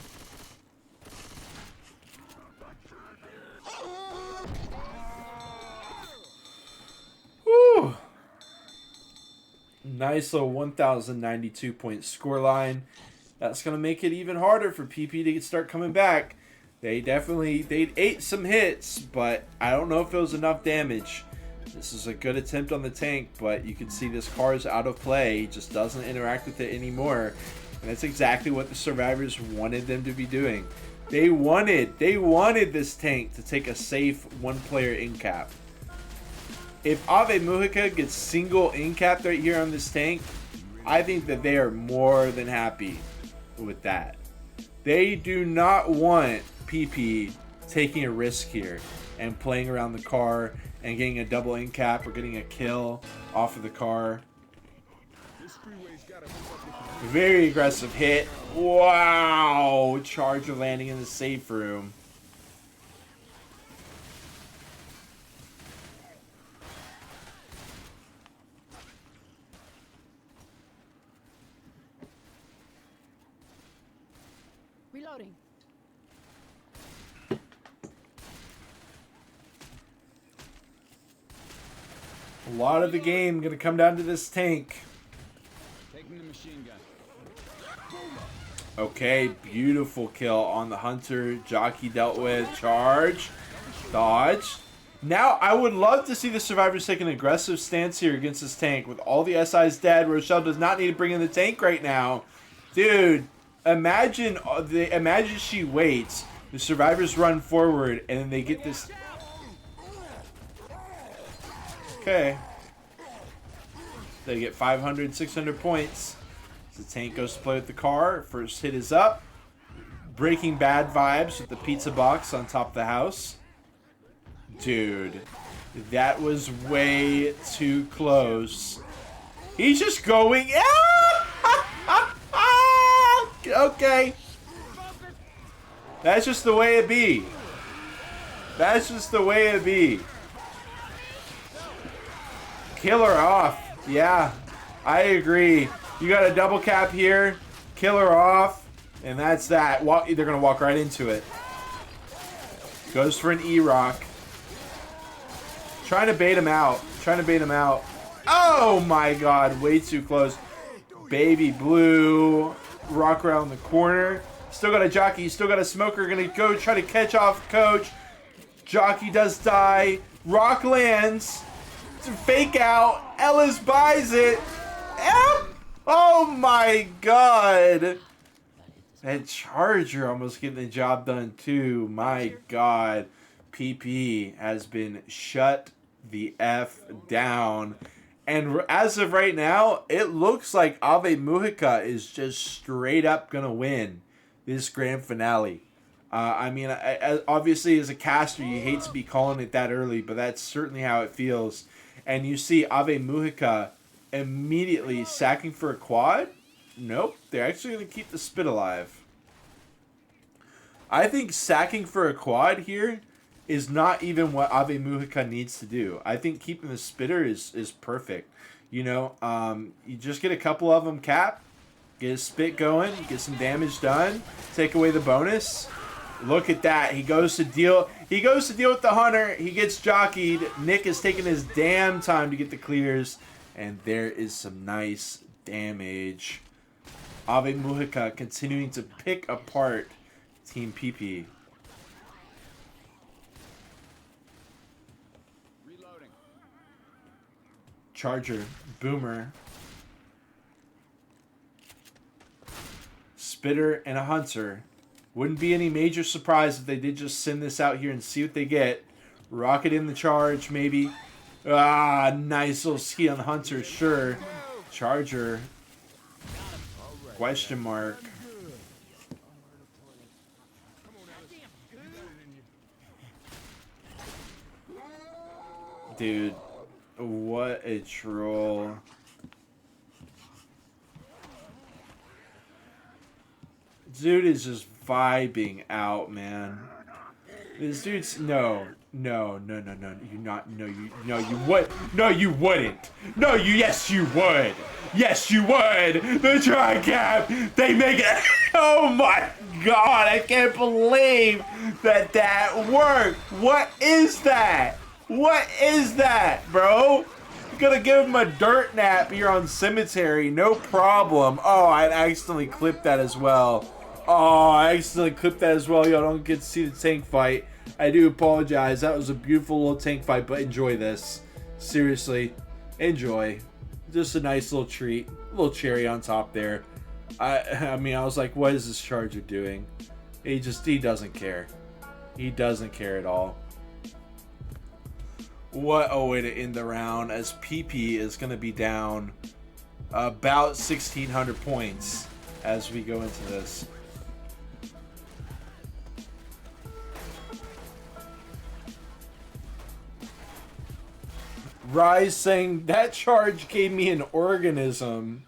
B: Woo! Nice little 1,092 point scoreline. That's going to make it even harder for PP to start coming back. They ate some hits, but I don't know if it was enough damage. This is a good attempt on the tank, but you can see this car is out of play. He just doesn't interact with it anymore. And that's exactly what the survivors wanted them to be doing. They wanted this tank to take a safe 1-player in-cap. If Ave Mujica gets single in-capped right here on this tank, I think that they are more than happy with that. They do not want PP taking a risk here and playing around the car and getting a double in cap or getting a kill off of the car. Very aggressive hit. Wow! Charger landing in the safe room.
D: Reloading.
B: A lot of the game going to come down to this tank.
C: Taking the machine gun.
B: Okay, beautiful kill on the Hunter. Jockey dealt with. Charge. Dodge. Now, I would love to see the survivors take an aggressive stance here against this tank. With all the SIs dead, Rochelle does not need to bring in the tank right now. Dude, imagine she waits. The survivors run forward, and then they get this... Okay. They get 500, 600 points. The tank goes to play with the car. First hit is up. Breaking Bad vibes with the pizza box on top of the house. Dude, that was way too close. He's just going... Okay. That's just the way it be. That's just the way it be. Kill her off. Yeah, I agree. You got a double cap here. Kill her off. And that's that. They're going to walk right into it. Goes for an E-Rock. Trying to bait him out. Oh my god, way too close. Baby Blue. Rock around the corner. Still got a Jockey, still got a Smoker. Gonna go try to catch off Coach. Jockey does die. Rock lands. Fake out. Ellis buys it. Oh my god. That Charger almost getting the job done too. My god. PP has been shut the F down. And as of right now, it looks like Ave Mujica is just straight up going to win this grand finale. I mean, obviously as a caster, you hate to be calling it that early, but that's certainly how it feels. And you see Ave Mujica immediately sacking for a quad. Nope, they're actually going to keep the spit alive. I think sacking for a quad here is not even what Ave Mujica needs to do. I think keeping the spitter is perfect. You know, you just get a couple of them cap, get a spit going, get some damage done, take away the bonus. Look at that. He goes to deal with the Hunter. He gets jockeyed. Nick is taking his damn time to get the clears. And there is some nice damage. Ave Mujica continuing to pick apart Team PP.
C: Reloading.
B: Charger, Boomer, Spitter, and a Hunter. Wouldn't be any major surprise if they did just send this out here and see what they get. Rocket in the charge, maybe. Ah, nice little ski on the Hunter, sure. Charger. Question mark. Dude, what a troll. Dude is just vibing out, man. This dude's you would. No, you wouldn't. No, yes, you would. Yes, you would. The tri-cap, they make it. Oh my god, I can't believe that worked. What is that? What is that, bro? You're gonna give him a dirt nap here on Cemetery, no problem. Oh, I accidentally clipped that as well. Y'all don't get to see the tank fight. I do apologize. That was a beautiful little tank fight, but enjoy this. Seriously, enjoy. Just a nice little treat. A little cherry on top there. I mean, I was like, what is this Charger doing? He doesn't care. He doesn't care at all. What a way to end the round, as PP is going to be down about 1,600 points as we go into this. Rise saying, that charge gave me an organism.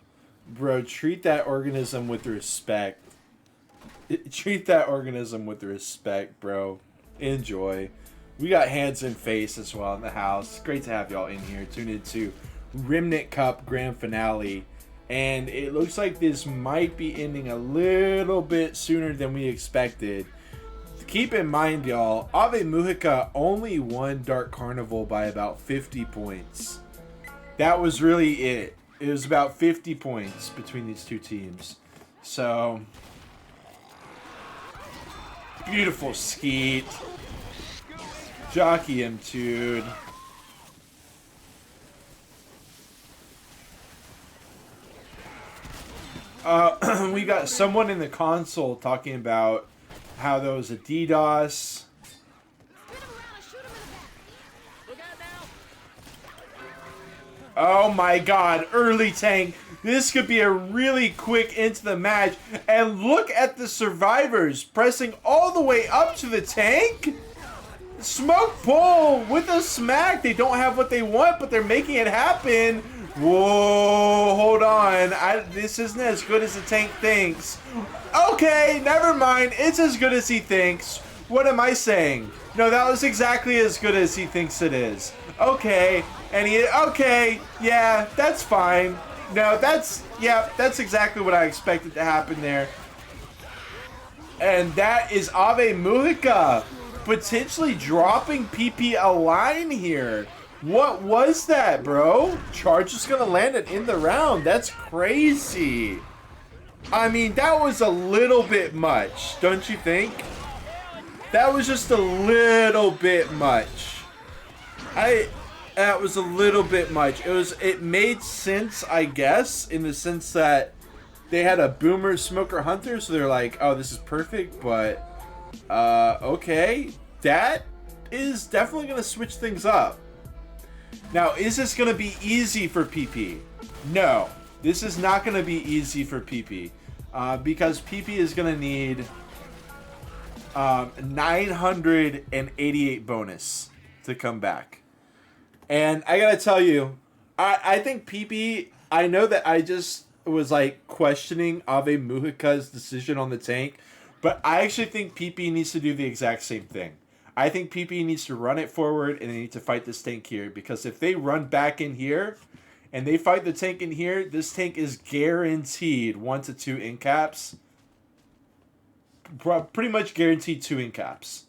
B: Bro, treat that organism with respect. Treat that organism with respect, bro. Enjoy. We got hands and face as well in the house. Great to have y'all in here. Tune into Remnant Cup Grand Finale. And it looks like this might be ending a little bit sooner than we expected. Keep in mind, y'all, Ave Mujica only won Dark Carnival by about 50 points. That was really it. It was about 50 points between these two teams. So, beautiful skeet. Jockey him, dude. We got someone in the console talking about how there was a DDoS. Oh my god, early tank. This could be a really quick into the match. And look at the survivors pressing all the way up to the tank. Smoke pull with a smack. They don't have what they want, but they're making it happen. Whoa, hold on. This isn't as good as the tank thinks. Okay, never mind. It's as good as he thinks. What am I saying? No, that was exactly as good as he thinks it is. Okay, okay, yeah, that's fine. No, that's exactly what I expected to happen there. And that is Ave Mujica potentially dropping PP a line here. What was that, bro? Charge is going to land it in the round. That's crazy. I mean, that was a little bit much, don't you think? That was just a little bit much. That was a little bit much. It made sense, I guess, in the sense that they had a boomer, smoker, hunter, so they're like, oh, this is perfect, but okay. That is definitely going to switch things up. Now, is this going to be easy for PP? No, this is not going to be easy for PP because PP is going to need 988 bonus to come back. And I got to tell you, I think PP, I know that I just was like questioning Ave Mujica's decision on the tank, but I actually think PP needs to do the exact same thing. I think PP needs to run it forward and they need to fight this tank here, because if they run back in here and they fight the tank in here, this tank is guaranteed 1 to 2 in caps. Pretty much guaranteed 2 in caps,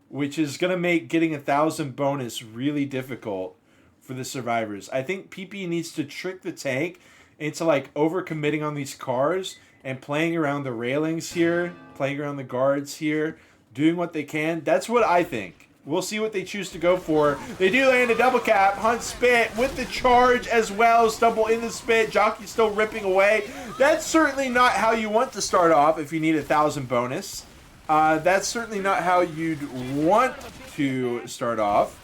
B: which is going to make getting 1,000 bonus really difficult for the survivors. I think PP needs to trick the tank into like overcommitting on these cars and playing around the railings here, playing around the guards here, doing what they can. That's what I think. We'll see what they choose to go for. They do land a double cap. Hunt spit with the charge as well. Stumble in the spit. Jockey still ripping away. That's certainly not how you want to start off if you need 1,000 bonus. That's certainly not how you'd want to start off.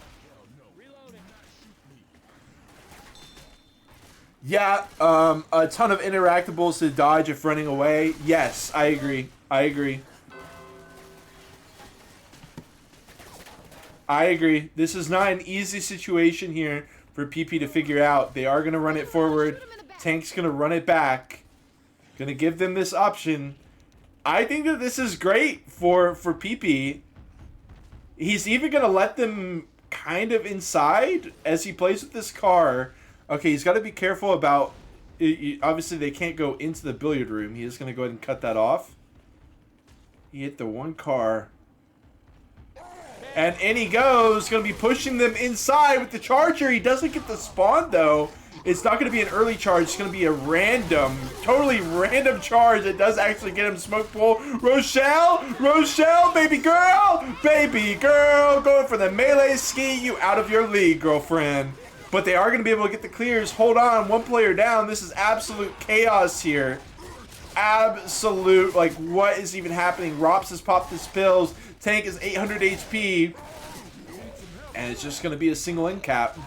B: Yeah, a ton of interactables to dodge if running away. Yes, I agree. I agree. I agree. This is not an easy situation here for PP to figure out. They are going to run it forward. Tank's going to run it back. Going to give them this option. I think that this is great for PP. He's even going to let them kind of inside as he plays with this car. Okay, he's got to be careful about... Obviously, they can't go into the billiard room. He is going to go ahead and cut that off. He hit the one car. And in he goes. Going to be pushing them inside with the charger. He doesn't get the spawn, though. It's not going to be an early charge. It's going to be a random, totally random charge that does actually get him smoke pool. Rochelle, baby girl, going for the melee ski. You out of your league, girlfriend. But they are going to be able to get the clears. Hold on, one player down. This is absolute chaos here. Absolute, like, what is even happening? Rops has popped his pills. Tank is 800 HP. And it's just going to be a single end cap.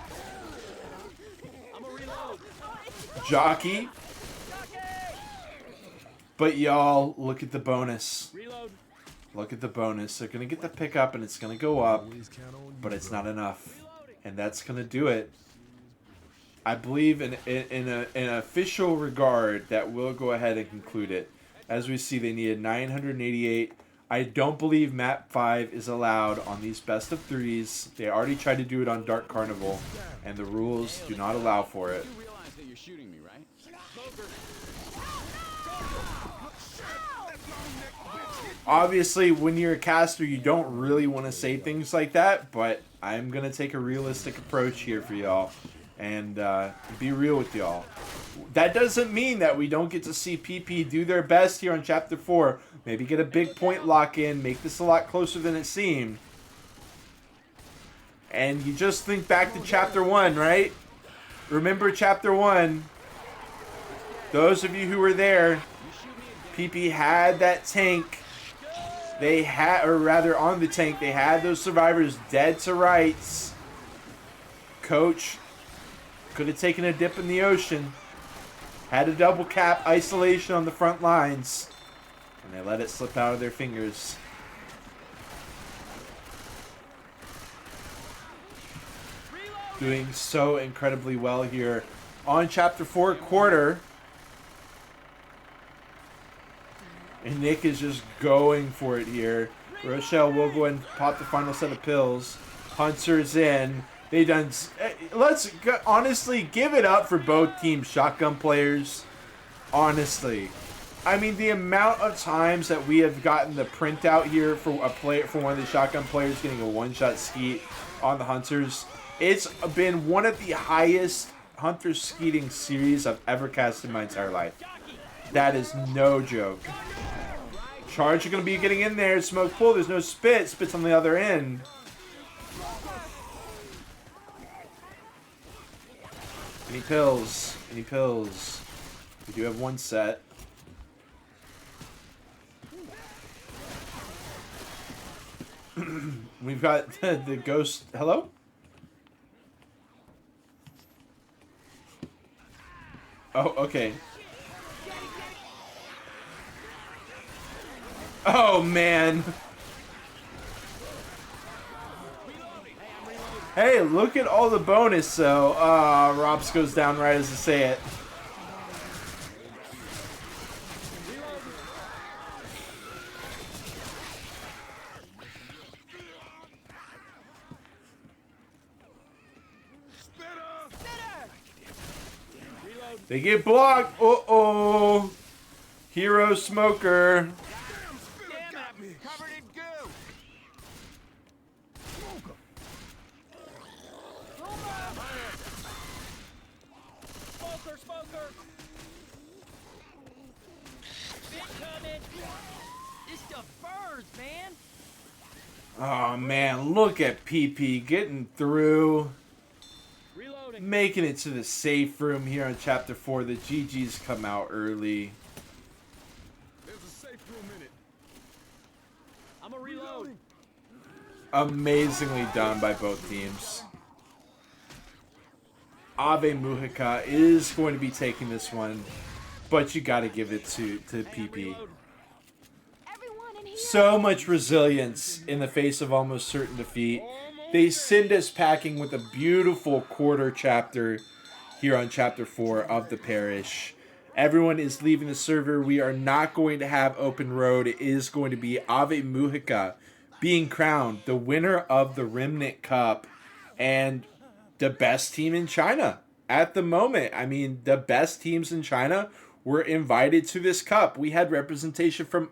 B: Jockey. But y'all, look at the bonus. Look at the bonus. They're going to get the pickup and it's going to go up. But it's not enough. And that's going to do it. I believe in an official regard that will go ahead and conclude it. As we see, they needed 988. I don't believe map 5 is allowed on these best of 3s. They already tried to do it on Dark Carnival, and the rules do not allow for it.
C: You realize that you're shooting me, right?
B: Obviously, when you're a caster, you don't really want to say things like that, but I'm going to take a realistic approach here for y'all. And be real with y'all. That doesn't mean that we don't get to see PP do their best here on Chapter 4. Maybe get a big point lock in. Make this a lot closer than it seemed. And you just think back to Chapter 1, right? Remember Chapter 1. Those of you who were there, PP had that tank. They had, or rather on the tank, they had those survivors dead to rights. Coach could have taken a dip in the ocean. Had a double cap isolation on the front lines. And they let it slip out of their fingers. Doing so incredibly well here on Chapter 4 quarter. And Nick is just going for it here. Rochelle will go and pop the final set of pills. Hunter's in. They done. Let's honestly give it up for both teams, shotgun players. Honestly, I mean, the amount of times that we have gotten the printout here for one of the shotgun players getting a one-shot skeet on the hunters, it's been one of the highest hunter skeeting series I've ever cast in my entire life. That is no joke. Charge are going to be getting in there. Smoke pull. There's no spit. Spit's on the other end. Any pills? Any pills? We do have one set. We've got the ghost. Hello? Oh, okay. Oh, man. Hey, look at all the bonus, though. Robs goes down right as I say it. They get blocked. Uh-oh. Hero smoker.
D: Damn it, covered in goo. Smoker, smoker. Big coming. This stuff burns, man.
B: Oh, man. Look at PP getting through.
C: Reloading.
B: Making it to the safe room here on Chapter 4. The GGs come out early.
C: There's a safe room in it. I'm a reload.
B: Amazingly done by both teams. Ave Mujica is going to be taking this one, but you got to give it to PP. So much resilience in the face of almost certain defeat. They send us packing with a beautiful quarter chapter here on Chapter 4 of the Parish. Everyone is leaving the server. We are not going to have open road. It is going to be Ave Mujica being crowned the winner of the Remnant Cup and the best team in China at the moment. I mean, the best teams in China were invited to this cup. We had representation from